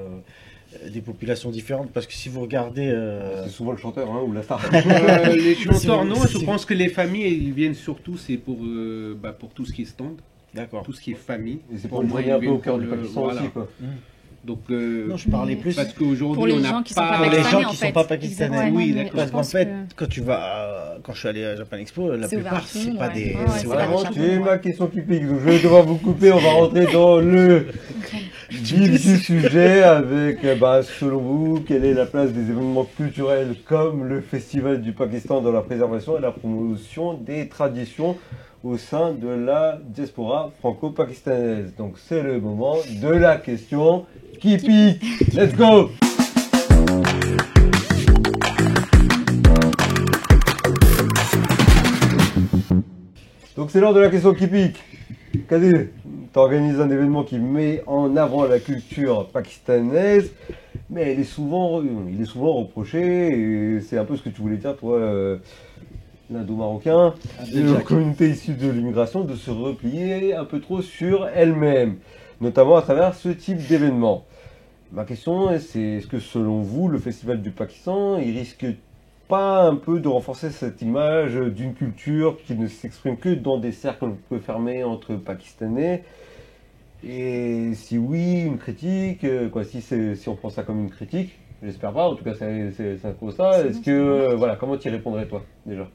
des populations différentes? Parce que si vous regardez... C'est souvent le chanteur ou la star. les chanteurs, non, je si- pense que les familles, ils viennent surtout, c'est pour tout ce qui est stand, D'accord. tout ce qui est famille. Et c'est Pour pour le moi, joindre un ils peu au viennent cœur pour du le- Pakistan voilà. aussi, quoi. Donc, Non, je parlais plus parce Pour qu'aujourd'hui, les on gens n'a qui sont pas... pas pour les pakistanais, gens en qui fait. sont pas pakistanais. Exactement. Oui, mais d'accord. je Parce qu'en pense fait, que- quand je suis allé à Japan Expo, la C'est ouvert plupart, à tout le c'est monde, pas ouais. des... Ouais, ouais, c'est c'est vraiment- pas Vraiment, des c'est Japon, ma ouais. question qui pique. Donc je vais devoir vous couper. On va rentrer dans le vif du sujet avec, selon vous, quelle est la place des événements culturels comme le Festival du Pakistan dans la préservation et la promotion des traditions au sein de la diaspora franco-pakistanaise. Donc c'est le moment de la question qui pique. Let's go! Donc c'est l'heure de la question qui pique. Kadir, tu organises un événement qui met en avant la culture pakistanaise. mais il est souvent reproché, et c'est un peu ce que tu voulais dire, toi, l'indo-marocain, de la communauté issue de l'immigration, de se replier un peu trop sur elle-même, notamment à travers ce type d'événement. Ma question, c'est est-ce que selon vous, le Festival du Pakistan, il risque pas un peu de renforcer cette image d'une culture qui ne s'exprime que dans des cercles un peu fermés entre Pakistanais? Et si oui, une critique, quoi, si on prend ça comme une critique, j'espère pas, en tout cas c'est un constat, est-ce que, voilà, comment tu y répondrais toi, déjà?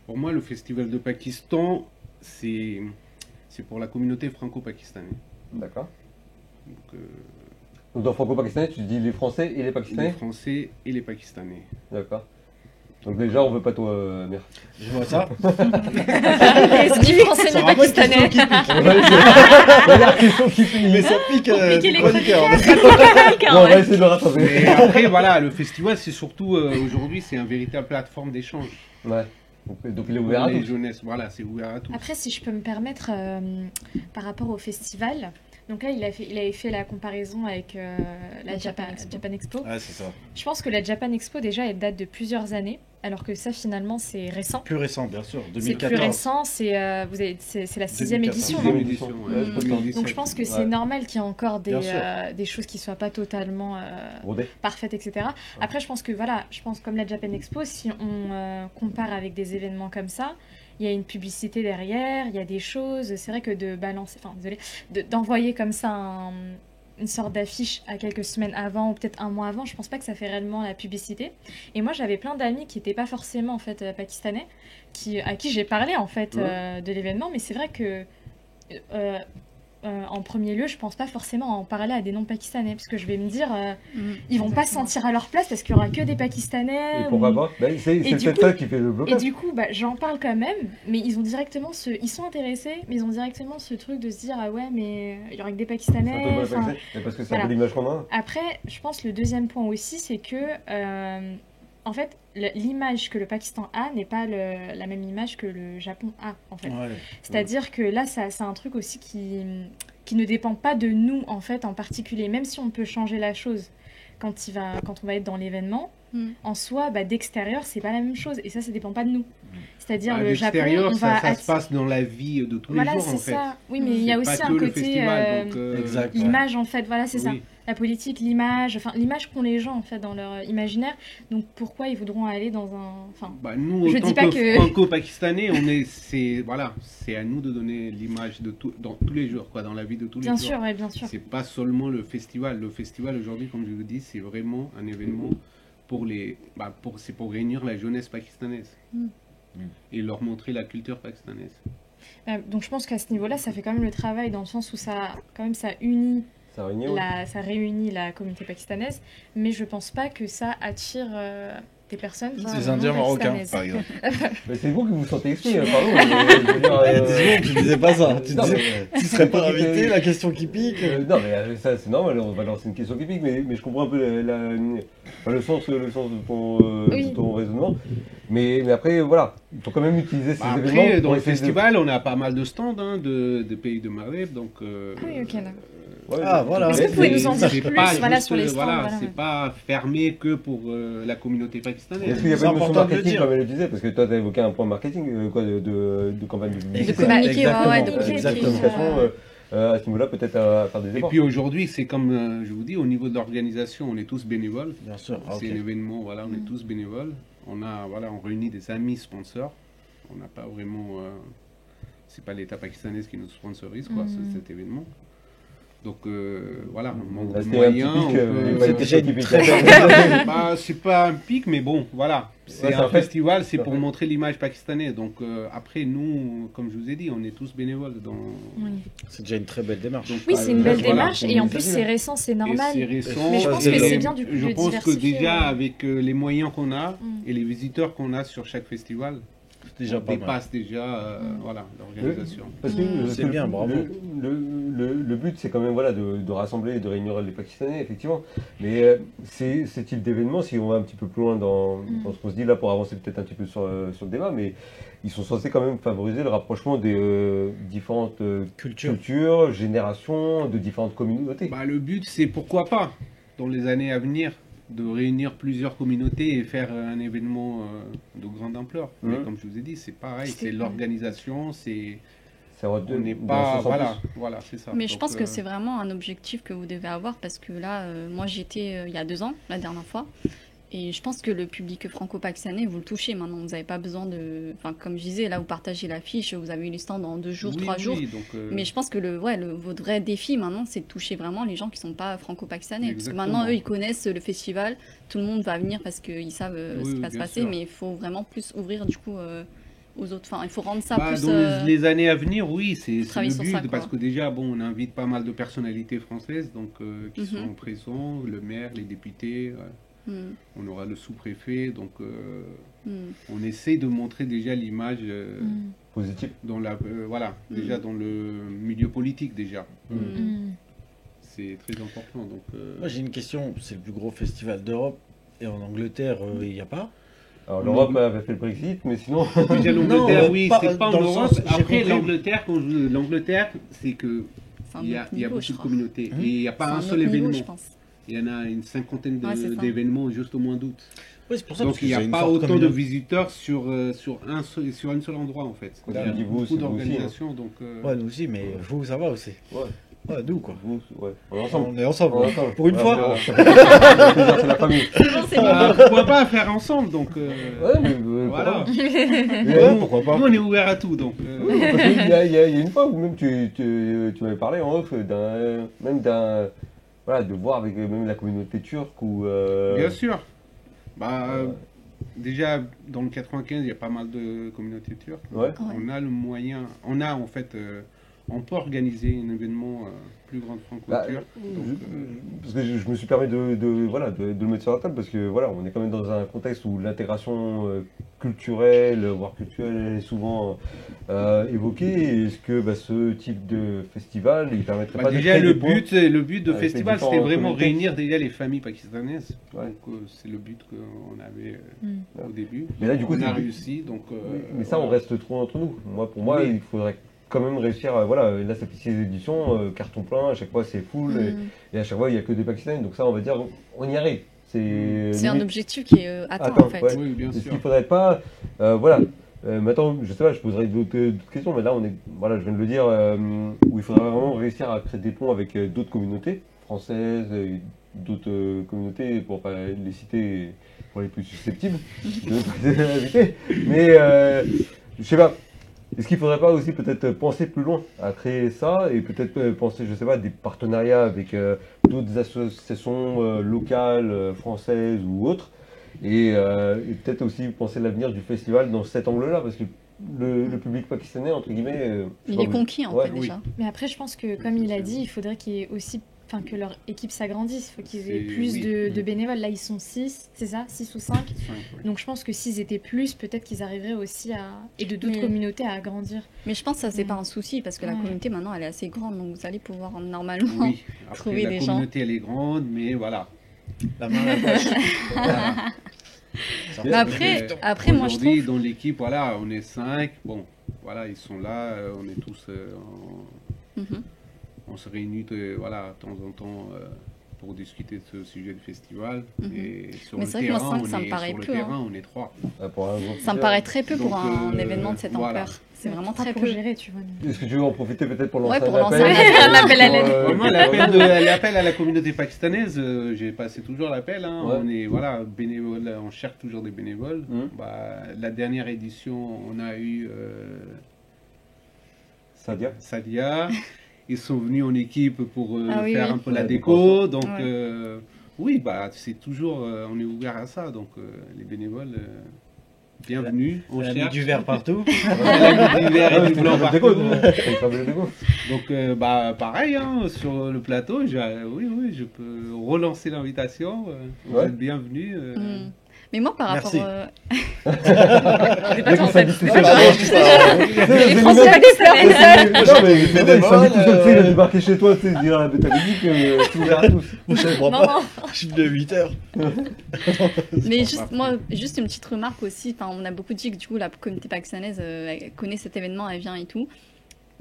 Pour moi, le Festival de Pakistan, c'est pour la communauté franco-pakistanaise. D'accord. Donc, Donc dans franco-pakistanais, tu dis les Français et les les Pakistanais? Français et les Pakistanais. D'accord. Donc déjà, on veut pas toi, merde. Je vois ça. Est-ce qu'il français Ça mais rappelle pakistanais? La question qui finit. Mais ça pique Compliqué, du les chroniqueur. Non, on va essayer de le rattraper. Mais après, voilà, le festival, c'est surtout, aujourd'hui, c'est une véritable plateforme d'échange. Ouais. Donc il est ouvert à les tous. jeunesses, voilà, c'est ouvert à tous. Après, si je peux me permettre, par rapport au festival, donc là, il avait fait la comparaison avec la Japan Expo. Ouais, c'est ça. Je pense que la Japan Expo, déjà, elle date de plusieurs années, alors que ça, finalement, c'est récent. Plus récent, bien sûr. C'est 2014. plus récent, c'est la 6e 2014. édition. Sixième non édition. Ouais, je crois que c'est Donc je pense que c'est Ouais. normal qu'il y ait encore Bien sûr. des choses qui soient pas totalement rodé. parfaites, etc. Après, je pense que voilà, je pense comme la Japan Expo, si on compare avec des événements comme ça, il y a une publicité derrière, il y a des choses. C'est vrai que de balancer, enfin désolé, d'envoyer comme ça une sorte d'affiche à quelques semaines avant ou peut-être un mois avant, je pense pas que ça fait réellement la publicité. Et moi, j'avais plein d'amis qui n'étaient pas forcément en fait pakistanais, à qui j'ai parlé en fait de l'événement, mais c'est vrai que en premier lieu, je pense pas forcément en parler à des non-pakistanais, parce que je vais me dire, ils vont pas se sentir à leur place parce qu'il y aura que des Pakistanais. Et pourquoi ou- pas? Ben, c'est Et du peut-être coup- ça qui fait le Et blocage. du coup, bah, j'en parle quand même, mais ils ont directement ils sont intéressés, mais ils ont directement ce truc de se dire, ah ouais, mais il y aura que des C'est un Pakistanais. peu mal enfin, passé. Mais parce que c'est un voilà. peu l'image qu'on a. Après, je pense le deuxième point aussi, c'est que, en fait, l'image que le Pakistan a n'est pas la même image que le Japon a, en fait. Ouais. C'est-à-dire que là, c'est un truc aussi qui ne dépend pas de nous, en fait, en particulier. Même si on peut changer la chose quand on va être dans l'événement, en soi, bah, d'extérieur, c'est pas la même chose. Et ça dépend pas de nous. C'est-à-dire, À le Japon, l'extérieur, on va... ça se passe dans la vie de tous les Voilà, jours, c'est en fait. ça. Oui, mais il y a C'est aussi pas un que le côté... festival, donc, Exact. l'image, en fait, voilà, c'est ça. oui. La politique, l'image, enfin, l'image qu'ont les gens, en fait, dans leur imaginaire. Donc, pourquoi ils voudront aller dans un... Enfin, Bah, nous, Je en tant dis pas que- franco-pakistanais, c'est à nous de donner l'image de tout, dans tous les jours, quoi, dans la vie de tous les bien jours. sûr, ouais, bien sûr. C'est pas seulement le festival. Le festival aujourd'hui, comme je vous dis, c'est vraiment un événement c'est pour réunir la jeunesse pakistanaise et leur montrer la culture pakistanaise. Donc, je pense qu'à ce niveau-là, ça fait quand même le travail, dans le sens où ça unit... Ça réunit, ouais. Ça réunit la communauté pakistanaise, mais je pense pas que ça attire des personnes qui Des sont Indiens non marocains, pakistanaises. par exemple. Mais c'est vous qui vous sentez exclu, pardon. mais je veux dire, Il y a des secondes, tu disais pas ça. Tu non, disais, mais- tu serais pas invité, la question qui pique. Non, mais ça c'est normal, on va lancer une question typique, mais je comprends un peu le sens de ton raisonnement. Mais après, voilà, il faut quand même utiliser ces événements. Après, dans pour le essayer de- festival, on a pas mal de stands de pays de Maghreb, donc. Oui, ok, d'accord. Ouais, Ah, voilà. Est-ce que vous pouvez nous en dire c'est plus, pas voilà, juste, sur les stands, voilà, voilà, c'est ouais. pas fermé que pour la communauté pakistanaise. Est-ce qu'il y a C'est pas une notion important de le marketing dire. comme elle le disait? Parce que toi, tu as évoqué un point marketing, de campagne de publicité. communiquer, ouais, Exactement. donc, Exactement. ok, À ce niveau-là, peut-être à faire des Et efforts. puis aujourd'hui, c'est comme je vous dis, au niveau de l'organisation, on est tous bénévoles. Bien sûr. Ah, ok. C'est un événement, voilà, on est tous bénévoles. On réunit des amis sponsors. On n'a pas vraiment, c'est pas l'État pakistanais qui nous sponsorise quoi, cet événement. Donc voilà, on manque Là, de c'était un moyens. petit pic, on peut- C'est déjà une typique. très belle C'est pas un pic, mais bon, voilà. C'est Ouais, c'est un un fait. festival, c'est C'est un pour fait. montrer l'image pakistanaise. Donc après, nous, comme je vous ai dit, on est tous bénévoles. Oui. C'est déjà une très belle démarche. Donc, Oui, c'est une belle voilà. démarche, et en plus, c'est c'est récent, c'est normal. Et c'est récent. Mais je pense que Et c'est bien du coup Je de pense que diversifier, déjà, ouais. avec les moyens qu'on a et les visiteurs qu'on a sur chaque festival, C'est déjà on pas mal. dépasse déjà voilà, l'organisation. Parce que C'est bien, bravo. Le but, c'est quand même voilà, de rassembler et de réunir les Pakistanais, effectivement. Mais ces types d'événements, si on va un petit peu plus loin dans ce qu'on se dit là, pour avancer peut-être un petit peu sur le débat, mais ils sont censés quand même favoriser le rapprochement des différentes Culture. cultures, générations, de différentes communautés. Bah, le but, c'est pourquoi pas. dans les années à venir de réunir plusieurs communautés et faire un événement de grande ampleur. Mais comme je vous ai dit, c'est pareil, c'est l'organisation, on n'est pas... Voilà, c'est ça. Mais je pense que c'est vraiment un objectif que vous devez avoir parce que là, moi j'étais il y a 2 ans, la dernière fois, et je pense que le public franco-pakistanais, vous le touchez maintenant, vous n'avez pas besoin de... Enfin, comme je disais, là vous partagez l'affiche, vous avez eu les stands en 2 jours, 3 jours, donc, mais je pense que votre vrai défi maintenant, c'est de toucher vraiment les gens qui ne sont pas franco-pakistanais. Parce que maintenant, eux, ils connaissent le festival, tout le monde va venir parce qu'ils savent ce qui va se passer, mais il faut vraiment plus ouvrir du coup... aux autres. Enfin, il faut rendre ça plus... Dans les années à venir, oui, c'est le but, ça, parce que déjà, bon, on invite pas mal de personnalités françaises donc, qui sont présents, le maire, les députés, on aura le sous-préfet, donc on essaie de montrer déjà l'image positive dans déjà dans le milieu politique déjà. C'est très important. Donc, Moi j'ai une question, c'est le plus gros festival d'Europe, et en Angleterre, il n'y a pas. Alors l'Europe avait fait le Brexit, mais sinon... Déjà l'Angleterre, oui, pas c'est pas en dans le Europe. sens, j'ai Après compris. l'Angleterre, c'est que il y a beaucoup de communautés. Et il n'y a pas un seul événement. Il y en a une cinquantaine d'événements juste au mois d'août. Oui, c'est pour ça, donc il n'y a pas autant de visiteurs sur un seul endroit en fait. Il y a beaucoup d'organisations. Donc, ouais, nous aussi, mais vous, ça va aussi. Ouais, nous quoi. On est ensemble. On est ensemble. Pour une fois. C'est la famille. Pourquoi pas faire ensemble donc. Ouais, mais voilà. Pourquoi pas. Nous on est ouvert à tout donc. Parce qu'il y a une fois où même tu m'avais parlé en off de voir avec même la communauté turque ou. Bien sûr. Déjà dans le 95 il y a pas mal de communautés turques. Ouais. On a le moyen, en fait. On peut organiser un événement plus grand franco-turc. Parce que je me suis permis de le mettre sur la table parce que voilà, on est quand même dans un contexte où l'intégration culturelle, voire culturelle, est souvent évoquée. Est-ce que ce type de festival, il permettrait pas déjà de le but de festival, c'était vraiment communautés. réunir déjà les familles pakistanaises. Ouais. Donc c'est le but qu'on avait au début. Mais là, du coup, on a réussi. Donc, mais ça, on reste trop entre nous. Pour moi, il faudrait quand même réussir, là ça fait 6 éditions, carton plein, à chaque fois c'est full, et à chaque fois il n'y a que des Pakistanais, donc ça on va dire, on y arrive. C'est un objectif qui est atteint en fait. Ouais. Oui, bien sûr. Est-ce qu'il ne faudrait pas, maintenant je sais pas, je poserai d'autres questions, mais là on est, je viens de le dire, où il faudrait vraiment réussir à créer des ponts avec d'autres communautés françaises, d'autres communautés, pour pas les citer, pour les plus susceptibles, mais je sais pas. Est-ce qu'il ne faudrait pas aussi peut-être penser plus loin à créer ça et peut-être penser, je sais pas, des partenariats avec d'autres associations locales, françaises ou autres et peut-être aussi penser l'avenir du festival dans cet angle-là parce que le public pakistanais, entre guillemets... il est conquis en fait déjà. Mais après je pense que comme il a dit, il faudrait qu'il y ait aussi... Enfin, que leur équipe s'agrandisse, il faut qu'ils aient plus de bénévoles. Là, ils sont 6, c'est ça 6 ou 5 Donc, je pense que s'ils étaient plus, peut-être qu'ils arriveraient aussi et de d'autres communautés à agrandir. Mais je pense que ça, c'est pas un souci, parce que la communauté, maintenant, elle est assez grande, donc vous allez pouvoir normalement trouver des gens. La communauté, elle est grande, mais voilà. La main à la poche. Mais après moi, je trouve... dans l'équipe, voilà, on est 5, bon, voilà, ils sont là, on est tous... On se réunit de temps en temps pour discuter de ce sujet du festival. Et sur mais le c'est vrai terrain, que moi, ça me paraît peu. On est 3. Ça me paraît très peu pour un événement de cette ampleur. C'est vraiment très peu. Gérer, tu vois. Est-ce que tu veux en profiter peut-être pour lancer un appel à l'aide? Moi, l'appel à la communauté pakistanaise, j'ai passé toujours l'appel. On est bénévole, on cherche toujours des bénévoles. La dernière édition, on a eu Sadia. Ils sont venus en équipe pour faire un peu la déco. Donc, c'est toujours, on est ouvert à ça. Donc, les bénévoles, bienvenue. On cherche du vert partout. Du vert et du blanc partout. Donc, pareil, sur le plateau, je peux relancer l'invitation. Vous êtes bienvenus. Mais moi, par rapport... Les Français pakistanais. Non, mais c'est bon, ils sont tous comme ça, il a débarqué chez toi, tu sais, dire, t'avais dit que c'est ouvert à tous. Moi, je ne comprends pas. Je suis de 8 heures. Mais juste une petite remarque aussi. On a beaucoup dit que du coup, la communauté pakistanaise connaît cet événement, elle vient et tout.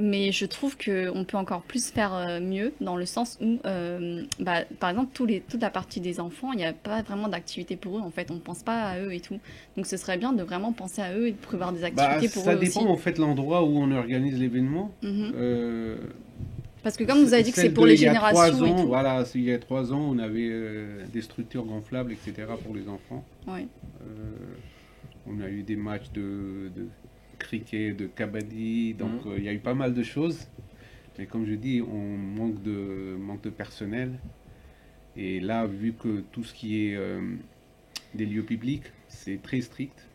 Mais je trouve qu'on peut encore plus faire mieux dans le sens où, par exemple, toute la partie des enfants, il n'y a pas vraiment d'activité pour eux, en fait. On ne pense pas à eux et tout. Donc ce serait bien de vraiment penser à eux et de prévoir des activités pour eux aussi. Ça dépend, en fait, l'endroit où on organise l'événement. Parce que comme vous avez dit que c'est pour les générations et tout. Voilà, il y a 3 ans, on avait des structures gonflables, etc. pour les enfants. Ouais. On a eu des matchs de cricket, de kabaddi, donc il y a eu pas mal de choses. Mais comme je dis, on manque de personnel. Et là, vu que tout ce qui est des lieux publics, c'est très strict.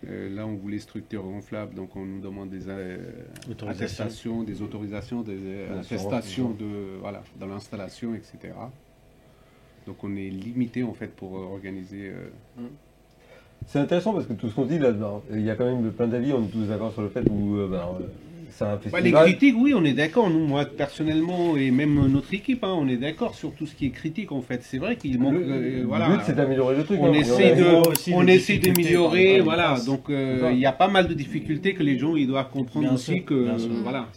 Là, on voulait structure gonflable, donc on nous demande des attestations, des autorisations, des attestations dans l'installation, etc. Donc on est limité en fait pour organiser. C'est intéressant parce que tout ce qu'on dit là-dedans, il y a quand même plein d'avis, on est tous d'accord sur le fait où c'est un festival. Les critiques, oui, on est d'accord. Nous, moi, personnellement, et même notre équipe, on est d'accord sur tout ce qui est critique, en fait. C'est vrai qu'il manque... Le but, c'est d'améliorer le truc. On essaie d'améliorer, voilà. Donc, il y a pas mal de difficultés que les gens, ils doivent comprendre bien aussi sûr, que... Voilà.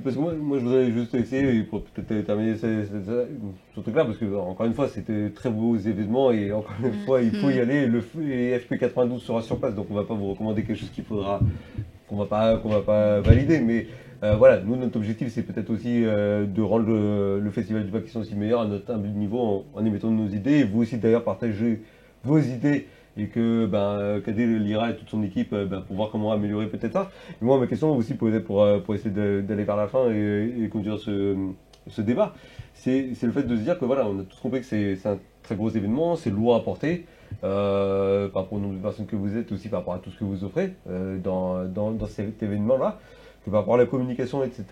Parce que moi, je voudrais juste essayer, pour peut-être terminer ce truc-là, parce que, encore une fois, c'était très beaux événements, et encore une fois, il faut y aller. Et FP92 sera sur place, donc on ne va pas vous recommander quelque chose qu'on va pas valider, mais voilà, nous notre objectif c'est peut-être aussi de rendre le Festival du Pakistan aussi meilleur à notre humble niveau en émettant nos idées, et vous aussi d'ailleurs partagez vos idées, et que Kadé Lira et toute son équipe pour voir comment améliorer peut-être ça. Et moi ma question aussi pour essayer d'aller vers la fin et conduire ce débat, c'est le fait de se dire que voilà, on a tous compris que c'est un très gros événement, c'est lourd à porter. Par rapport au nombre de personnes que vous êtes, aussi par rapport à tout ce que vous offrez dans cet événement-là, que par rapport à la communication, etc.,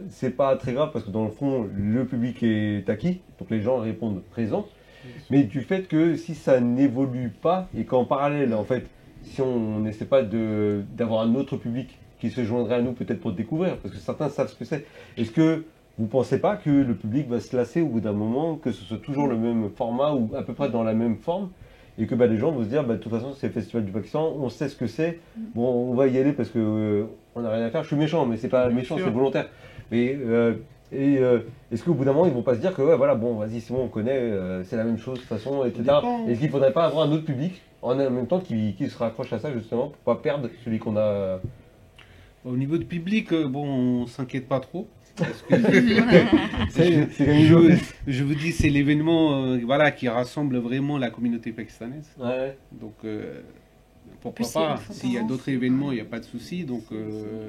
c'est pas très grave parce que dans le fond, le public est acquis, donc les gens répondent présents, mais du fait que si ça n'évolue pas et qu'en parallèle, en fait, si on n'essaie pas d'avoir un autre public qui se joindrait à nous peut-être pour découvrir, parce que certains savent ce que c'est, est-ce que vous ne pensez pas que le public va se lasser au bout d'un moment, que ce soit toujours le même format ou à peu près dans la même forme, et que les gens vont se dire, de toute façon, c'est le Festival du Pakistan, on sait ce que c'est, bon, on va y aller parce que on n'a rien à faire. Je suis méchant, mais c'est pas méchant, c'est volontaire. Mais est-ce qu'au bout d'un moment, ils vont pas se dire que, ouais, voilà, bon, vas-y, c'est bon, on connaît, c'est la même chose de toute façon, etc. Est-ce qu'il ne faudrait pas avoir un autre public, en même temps, qui se raccroche à ça, justement, pour pas perdre celui qu'on a Au niveau du public, on s'inquiète pas trop. Je vous dis, c'est l'événement qui rassemble vraiment la communauté pakistanaise. Ouais. Donc, pourquoi pas. S'il y a d'autres événements, il n'y a pas de souci. Donc,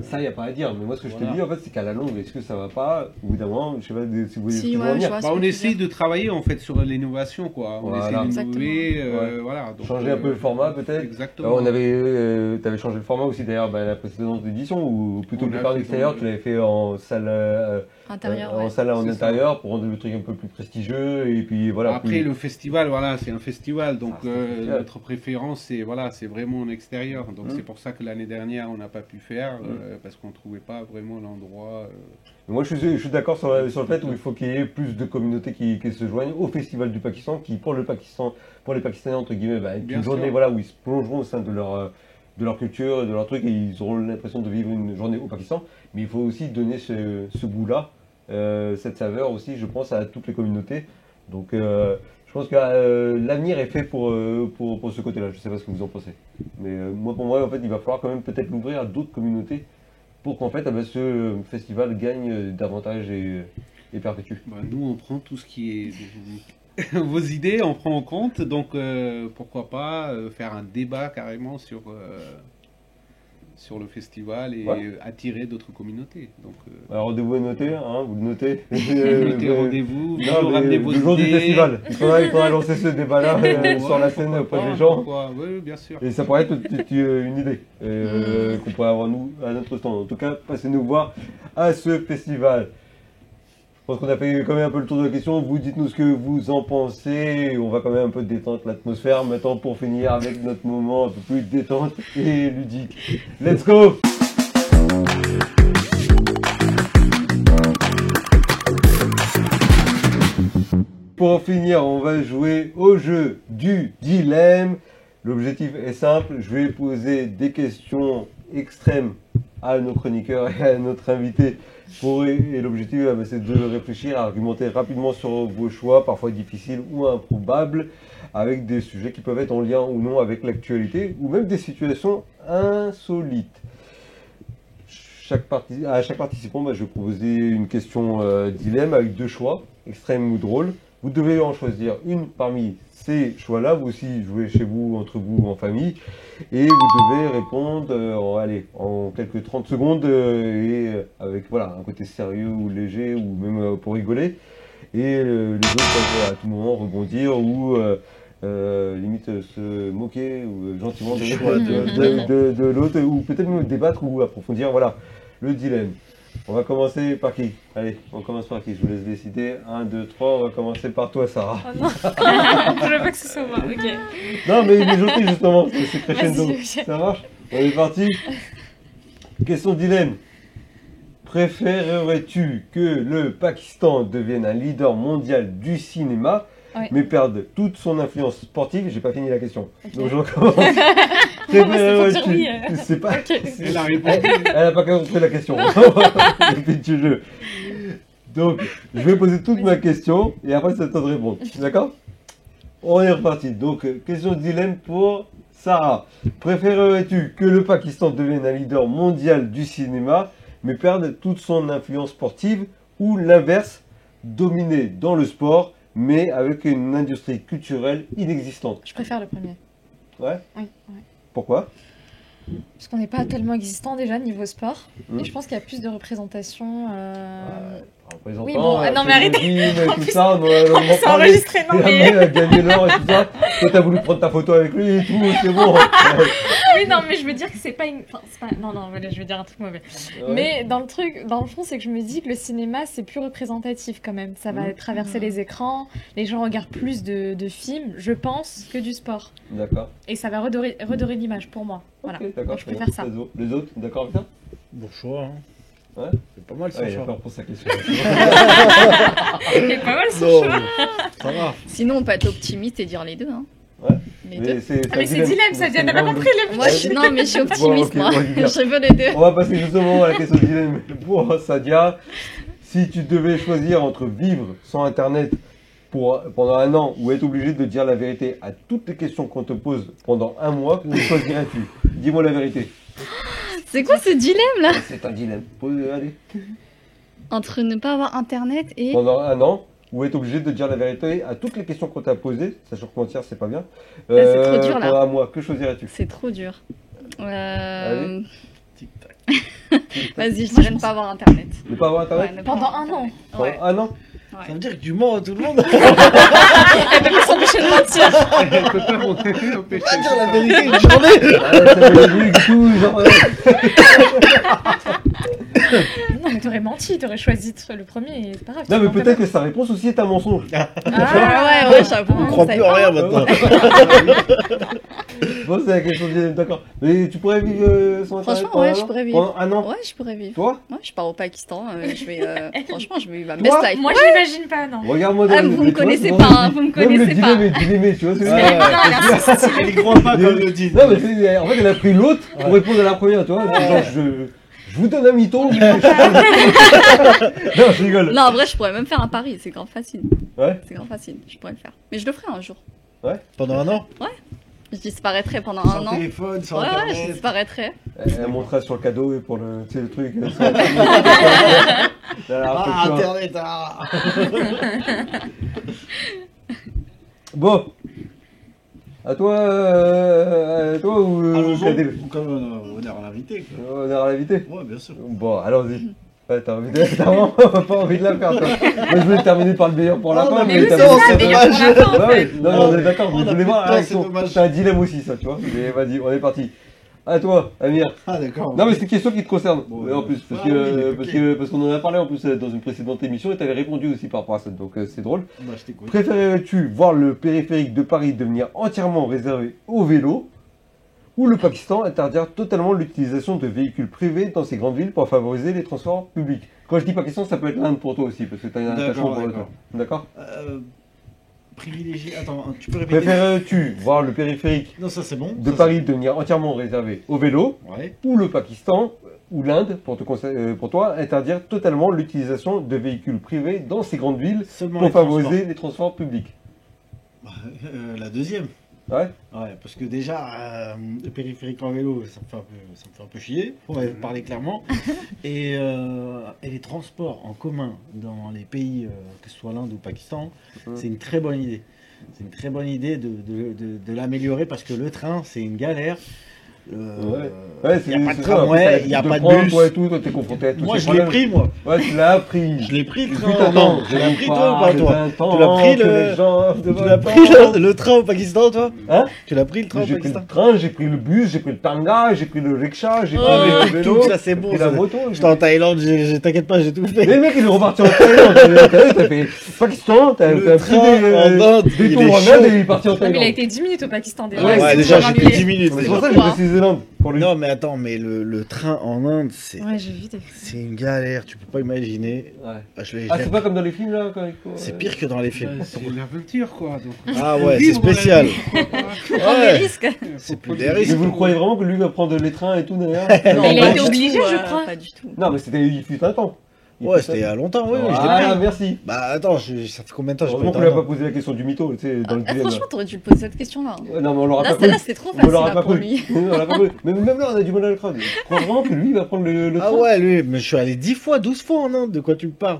ça, il n'y a pas à dire. Mais moi, ce que je te dis, en fait, c'est qu'à la longue, est-ce que ça va pas, au bout d'un moment, je sais pas si vous voulez on essaie de travailler en fait sur l'innovation, quoi. On essaie d'innover, voilà. Donc, changer un peu le format, peut-être. Exactement. Tu avais changé le format aussi, d'ailleurs, la précédente édition, ou plutôt que de faire l'extérieur, tu l'avais fait en salle intérieur pour rendre le truc un peu plus prestigieux, et puis voilà. Après, le festival, voilà, c'est un festival, donc notre préférence, c'est vraiment en extérieur. Donc c'est pour ça que l'année dernière, on n'a pas pu faire, parce qu'on ne trouvait pas vraiment l'endroit. Moi, je suis d'accord sur le fait où il faut qu'il y ait plus de communautés qui se joignent au Festival du Pakistan, qui pour les Pakistanais, entre guillemets, une journée où ils se plongeront au sein de leur culture, de leur truc, et ils auront l'impression de vivre une journée au Pakistan. Mais il faut aussi donner ce goût-là, cette saveur aussi, je pense, à toutes les communautés. Donc je pense que l'avenir est fait pour ce côté-là. Je ne sais pas ce que vous en pensez. Mais pour moi, en fait, il va falloir quand même peut-être l'ouvrir à d'autres communautés pour qu'en fait, ce festival gagne davantage et perpétue. Nous, on prend tout ce qui est... vos idées, on prend en compte. Donc, pourquoi pas faire un débat carrément sur le festival et attirer d'autres communautés. Donc, alors, rendez-vous est noté, vous le notez. Notez rendez-vous, ramenez vos idées. Le jour du festival, il faudra lancer ce débat-là sur la scène auprès des gens. Oui, bien sûr. Et ça pourrait être une idée qu'on pourrait avoir nous à notre stand. En tout cas, passez-nous voir à ce festival. Je pense qu'on a fait quand même un peu le tour de la question. Vous dites-nous ce que vous en pensez. On va quand même un peu détendre l'atmosphère maintenant pour finir avec notre moment un peu plus détente et ludique. Let's go! Pour finir, on va jouer au jeu du dilemme. L'objectif est simple. Je vais poser des questions extrêmes à nos chroniqueurs et à notre invité. Et l'objectif, c'est de réfléchir, à argumenter rapidement sur vos choix, parfois difficiles ou improbables, avec des sujets qui peuvent être en lien ou non avec l'actualité, ou même des situations insolites. À chaque participant, je vais proposer une question dilemme avec 2 choix, extrême ou drôle. Vous devez en choisir une parmi ces choix-là. Vous aussi jouez chez vous, entre vous, en famille. Et vous devez répondre en quelques 30 secondes avec un côté sérieux ou léger ou même pour rigoler. Et les autres peuvent à tout moment rebondir ou limite se moquer ou gentiment de l'autre ou peut-être même débattre ou approfondir le dilemme. On va commencer par qui? Allez, on commence par qui? Je vous laisse décider. 1, 2, 3, on va commencer par toi, Sarah. Oh non, je veux pas que ce soit moi, ok. Non, mais il est gentil justement, c'est crescendo. Vas-y, ok. Ça marche? On est parti. Question dilemme. Préférerais-tu que le Pakistan devienne un leader mondial du cinéma, mais perde toute son influence sportive? J'ai pas fini la question. Okay. Donc je recommence. C'est pas. Elle a répondu. Elle n'a pas compris la question. Le but du jeu. Donc, je vais poser toute ma question et après c'est à toi de répondre. D'accord? On est reparti. Donc, question dilemme pour Sarah. Préférerais-tu que le Pakistan devienne un leader mondial du cinéma, mais perde toute son influence sportive, ou l'inverse, dominer dans le sport, mais avec une industrie culturelle inexistante? Je préfère le premier. Ouais? Oui. Pourquoi? Parce qu'on n'est pas tellement existant déjà niveau sport. Et je pense qu'il y a plus de représentation. Représentant, oui, bon, non mais arrêtez. Tout ça, on s'est enregistré, non mais. Gagner l'or et tout ça. Toi, t'as voulu prendre ta photo avec lui et tout, c'est bon. Oui, non, mais je veux dire que c'est pas une. Enfin, c'est pas... Non, voilà, je veux dire un truc mauvais. Ouais. Mais dans le fond, c'est que je me dis que le cinéma, c'est plus représentatif quand même. Ça va traverser les écrans. Les gens regardent plus de films, je pense, que du sport. D'accord. Et ça va redorer l'image pour moi. Voilà. Okay, d'accord. Donc, je préfère ça. Les autres, d'accord avec ça? Bon choix. Hein. Ouais. C'est pas mal son choix. Il a peur pour sa question. C'est pas mal son choix. Ça va. Sinon, on peut être optimiste et dire les deux. Hein. Ouais. Les deux. Mais c'est dilemme, ça vient, t'as pas compris le Moi, non, mais je suis optimiste, moi. Je veux les deux. On va passer justement à la question dilemme pour Sadia. Si tu devais choisir entre vivre sans Internet pendant 1 an ou être obligé de dire la vérité à toutes les questions qu'on te pose pendant 1 mois, que choisirais-tu? Dis-moi la vérité. C'est quoi ce dilemme là? C'est un dilemme. Allez. Entre ne pas avoir internet et. Pendant 1 an, ou être obligé de dire la vérité à toutes les questions qu'on t'a posées, sachant que mentir c'est pas bien. C'est trop dur là. Pendant 1 mois, que choisirais-tu? C'est trop dur. Allez. Tic-tac. Vas-y, je dirais ne pas avoir internet. Ne pas avoir internet? Ouais, pendant 1 an. Pendant Ouais. 1 an? Ouais. Ça veut dire que tu mens à tout le monde. Elle peut pas s'empêcher de mentir. Elle peut pas empêcher. Pas dire la vérité une journée. Ça me dit tout, genre. Non, mais t'aurais menti, t'aurais choisi le premier et c'est pas grave. Non, mais peut-être que sa réponse aussi est un mensonge. Ah ouais, j'avoue. On croit plus en rien maintenant. Bon, c'est la question dilemme, d'accord. Mais tu pourrais vivre sans internet? Franchement, ouais, je pourrais vivre. Pendant 1 an? Ouais, je pourrais vivre. Toi? Moi, je pars au Pakistan. Je vais. Franchement, je vais vivre ma best life. Moi, je l'imagine pas, non. Regarde-moi Ah, vous me connaissez pas, hein, vous me connaissez pas. Même le dilemme, tu vois, c'est Ouais. Non, Elle y croit pas comme le dit. Non, mais en fait, elle a pris l'autre pour répondre à la première, tu vois. Genre, je vous donne un mytho. Non, je rigole. Non, en vrai, je pourrais même faire un pari. C'est grave facile. Ouais. C'est grave facile. Je pourrais le faire. Mais je le ferai un jour. Pendant 1 an. Je disparaîtrai pendant Sans 1 an. téléphone, sans Ouais, je internet. disparaîtrai. Elle montrera sur le cadeau et pour le, tu sais, le truc. Ah, internet. Ah. Bon. À toi ou Allons-y. Kadel? Comme honneur à l'invité. quoi. On est à l'invité. Ouais, bien sûr. Bon, allons-y. Ouais, t'as vraiment pas envie de la faire, toi. Moi, je voulais terminer par le meilleur pour la Non, fin, mais oui, t'as c'est vu, ça, c'est mais dommage. pour la fin, en Bah fait. ouais, non, on est d'accord, On je a voulais plus voir de temps, réaction. c'est dommage. C'est un dilemme aussi, ça, tu vois. Mais vas-y, on est parti. À toi, Amir. Ah, d'accord. Non, mais c'est une question qui te concerne. Bon, en plus, parce ah que, oui, ok. parce qu'on en a parlé en plus dans une précédente émission et t'avais répondu aussi par rapport à ça, donc c'est drôle. Bah, je t'écoute. Préférerais-tu voir le périphérique de Paris devenir entièrement réservé aux vélos, ou le Pakistan interdire totalement l'utilisation de véhicules privés dans ces grandes villes pour favoriser les transports publics? Quand je dis Pakistan, ça peut être l'Inde pour toi aussi, parce que tu as un attachement pour le d'accord. D'accord. Privilégié. Attends, tu peux répéter? Préférerais-tu voir le périphérique Non, ça c'est bon. de Ça, Paris devenir entièrement réservé au vélo, c'est- Ouais. ou le Pakistan ou l'Inde, pour toi, interdire totalement l'utilisation de véhicules privés dans ces grandes villes Seulement pour les transports. favoriser les transports publics? La deuxième. Ouais. Ouais, parce que déjà, le périphérique en vélo, ça me fait un peu chier, on va parler clairement. Et les transports en commun dans les pays, que ce soit l'Inde ou le Pakistan, c'est une très bonne idée. C'est une très bonne idée de l'améliorer parce que le train, c'est une galère. Ouais, Il n'y a pas de c'est ça, tramway, après, il n'y a te pas de prendre, bus. Toi et tout, toi t'es confronté à tous Moi, ces je l'ai problèmes. pris, moi. Ouais, tu l'as pris. Je l'ai pris le Fut train. un Non, temps, tu l'as on pris toi ou pas, parle toi? d'un temps Tu l'as pris que le- les gens de Tu votre l'as pris temps. le train au Pakistan, toi? Hein? Tu l'as pris le train au J'ai pris Pakistan? le train, j'ai pris le bus, j'ai pris le tanga, j'ai pris le rickshaw, j'ai pris Ah, mais le vélo, tout ça, c'est j'ai bon. pris la moto. J'étais en Thaïlande, t'inquiète pas, j'ai tout fait. Mais le mec, il est reparti en Thaïlande. T'as fait Pakistan, t'as Le fait un petit train en Inde, il détour est en Inde chaud. et il est parti en Non, mais il a Thaïlande. été 10 minutes au Pakistan déjà. Ouais, Ouais, c'est déjà, toujours j'ai fait annulé. 10 minutes. C'est déjà. pour ça que j'ai précisé l'Inde pour lui. Non, mais attends, mais le train en Inde, c'est Ouais, j'ai vu des c'est une galère, tu peux pas imaginer. Ouais. Ah, C'est pas comme dans les films là quand il faut, C'est pire que dans les films. C'est une aventure, quoi. Donc, Ah faut ouais, c'est vivre la spécial. vie, quoi. Prendre Ouais. des risques. C'est Faut plus pas des dire- Mais risques. vous le croyez vraiment que lui va prendre les trains et tout derrière? Non, il a Pas été du obligé, tout, je crois. Pas du tout. Non, mais il fut un temps. Ouais, c'était il y a longtemps, oui, je l'ai Ah, pris. merci. Bah attends, ça fait combien de temps que j'ai Heureusement pas qu'on été lui a en pas posé la question du mytho, tu sais, dans le Ah, dilemme. franchement, t'aurais dû le poser cette question-là. Ouais, non, mais on l'aura Là, pas celle-là, pris. c'était trop On facile l'aura là, pas pour pris. lui. On l'aura pas pris. Mais même là, on a du mal à le croire. Je crois vraiment que lui, il va prendre le Ah train ouais, lui, mais je suis allé 10 fois, 12 fois en Inde, de quoi tu me parles?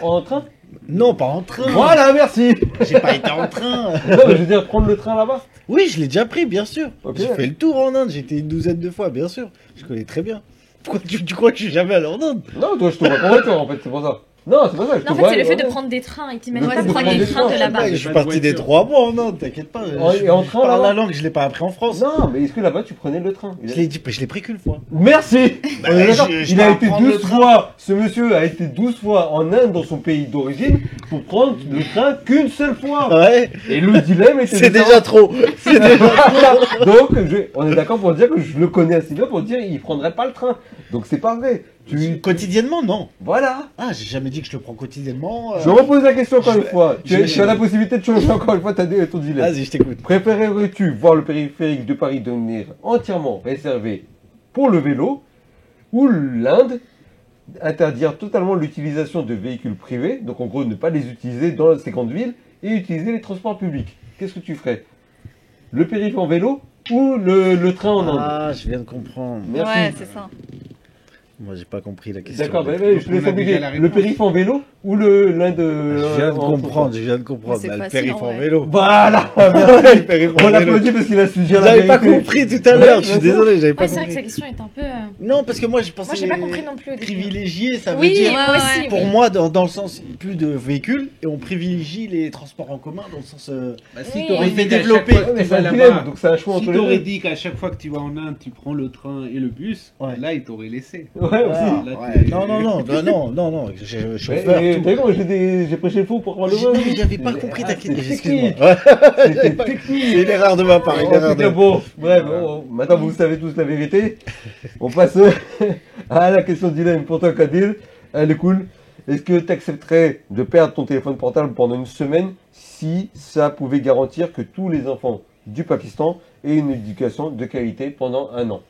en train. Non, pas en train. Voilà, merci. J'ai pas été en train. Non, mais je veux dire, prendre le train là-bas. Oui, je l'ai déjà pris, bien sûr. Ok. J'ai fait le tour en Inde, j'ai été une douzaine de fois, bien sûr. Je connais très bien. Pourquoi tu crois que je suis jamais allé en Inde? Non, toi, je te vois convaincre en fait, c'est pour ça. Non, c'est pas ça. Je te Non, en fait, vois, c'est le fait de ouais. prendre des trains. Il Le t'imagine fait pas de prendre prendre les des trains de trains, là-bas. Ouais, je suis parti des 3 mois en Inde, t'inquiète pas. Et en train, je parle là-bas la langue, je l'ai pas appris en France. Non, mais est-ce que là-bas, tu prenais le train? Je l'ai pris qu'une fois. Merci. Bah, On est d'accord. je Il vais a été apprendre le 12 train. fois, ce monsieur a été 12 fois en Inde dans son pays d'origine pour prendre le train qu'une seule fois. Ouais, Et le dilemme était c'est de déjà savoir- trop. C'est déjà Voilà. Donc, on est d'accord pour dire que je le connais assez bien pour dire qu'il prendrait pas le train. Donc c'est pas vrai. Quotidiennement, non. Voilà. Ah, j'ai jamais dit que je le prends quotidiennement. Je repose la question encore je une vais- fois. je vais- Tu as la possibilité de changer encore une fois ton dilemme. Vas-y, je t'écoute. Préférerais-tu voir le périphérique de Paris devenir entièrement réservé pour le vélo ou l'Inde interdire totalement l'utilisation de véhicules privés, donc en gros ne pas les utiliser dans ces grandes villes et utiliser les transports publics? Qu'est-ce que tu ferais? Le périph' en vélo ou le train en Inde? Ah, je viens de comprendre. Merci. Ouais, c'est ça. Moi, j'ai pas compris la question. D'accord, Donc, je te laisse on a indiquer. déjà la Le réponse. périph' en vélo ou l'Inde Je viens de en comprendre, je viens de comprendre. C'est Bah, le facile, périph' en en vrai. vélo. Voilà. Le périph' On en vélo. l'applaudit parce qu'il a su dire la J'avais pas vérité. compris tout à l'heure, je suis Ouais, désolé, j'avais pas Ouais, c'est vrai que sa compris. question est un peu. Non, parce que moi, je pensais. Moi, j'ai pas compris non plus au début. Privilégié, ça veut Oui, dire. moi Ouais, aussi. ouais. Pour moi, dans le sens plus de véhicules, et on privilégie les transports en commun dans le sens. Bah, Oui. si t'aurais On fait dit qu'à développer. chaque fois que Mais tu c'est vas un là-bas, dilemme, donc c'est un choix si entre les t'aurais deux. dit qu'à chaque fois que tu vas en Inde, tu prends le train et le bus, Ouais. là, il t'aurait laissé. Ouais, Ah, aussi. Là, ouais. t'es- Non, chauffeur. Mais, tout. t'as vu comment j'ai prêché le faux pour avoir le J'ai- vrai? mais j'avais pas compris ta C'était question. technique. Excuse-moi. Ouais. C'était technique. C'est une erreur de ma part, une En erreur tout cas, de. bon, bref, maintenant vous savez tous la vérité. On passe à la question de dilemme pour toi, Kadil. Elle est cool. Est-ce que tu accepterais de perdre ton téléphone portable pendant une semaine si ça pouvait garantir que tous les enfants du Pakistan aient une éducation de qualité pendant un an?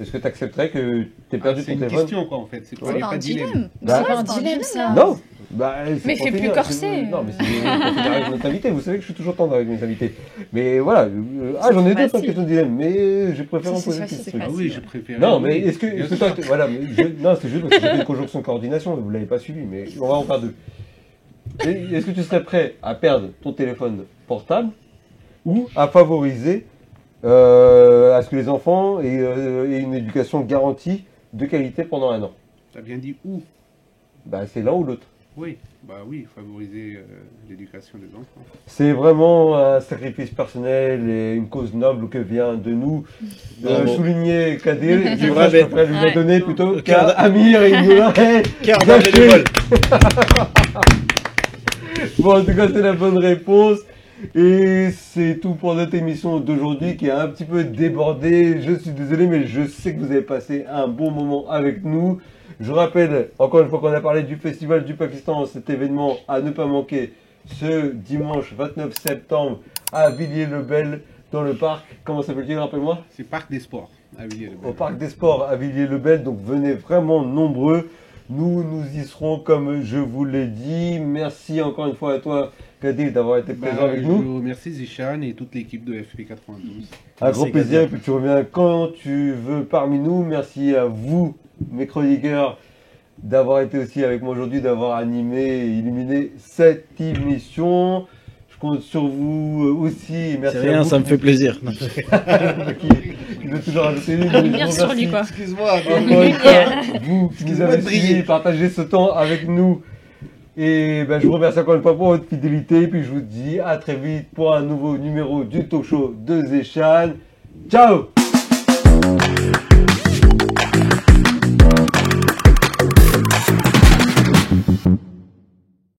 Est-ce que tu accepterais que tu aies Ah, perdu c'est ton une téléphone? question, quoi, en fait. C'est pas, C'est y a pas pas un de dilemme. dilemme. Bah, Ouais, c'est un c'est dilemme, ça. Non bah, c'est Mais pour fais plus finir, corser. Non, mais c'est pour finir avec notre invité. Vous savez que je suis toujours tendre avec mes invités. Mais voilà. J'en ai d'autres en facile. question de dilemme, mais je préfère en C'est poser facile, une c'est question. Ah oui, je préfère. Non, mais est-ce que, Bien est-ce que sûr. toi, voilà, non, c'est juste parce que j'ai fait une conjonction coordination, vous l'avez pas suivi, mais on va en faire deux. Est-ce que tu serais prêt à perdre ton téléphone portable ou à favoriser à ce que les enfants aient une éducation garantie de qualité pendant un an? T'as bien dit où? Bah, c'est l'un ou l'autre. Oui, bah oui, favoriser l'éducation des enfants. C'est vraiment un sacrifice personnel et une cause noble que vient de nous Bravo. souligner Kadir. Du Je vrai préfère lui Ouais. donner plutôt Cœur qu'à Amir et Noula. Cœur Bien d'un bénévole. Bon, en tout cas, c'est la bonne réponse. Et c'est tout pour notre émission d'aujourd'hui qui a un petit peu débordé. Je suis désolé, mais je sais que vous avez passé un bon moment avec nous. Je rappelle, encore une fois qu'on a parlé du Festival du Pakistan, cet événement à ne pas manquer ce dimanche 29 septembre à Villiers-le-Bel, dans le parc. Comment s'appelle-t-il, rappelle-moi? C'est Parc des Sports à Villiers-le-Bel. Au parc des sports à Villiers-le-Bel, donc venez vraiment nombreux. Nous y serons comme je vous l'ai dit. Merci encore une fois à toi, Kadil, d'avoir été présent avec nous. Merci Zichan et toute l'équipe de FP92. Un grand plaisir, et puis tu reviens quand tu veux parmi nous. Merci à vous, mes chroniqueurs, d'avoir été aussi avec moi aujourd'hui, d'avoir animé et illuminé cette émission. Je compte sur vous aussi. Merci C'est rien, à vous ça me fait plaisir. qui veut toujours ajouter une. Lumière sur lui, quoi. Excuse-moi. Encore une fois, vous qui nous Excuse-moi avez de briller. suivis, partagé ce temps avec nous. Et ben, je vous remercie encore une fois pour votre fidélité. Puis je vous dis à très vite pour un nouveau numéro du talk show de Zéchan. Ciao!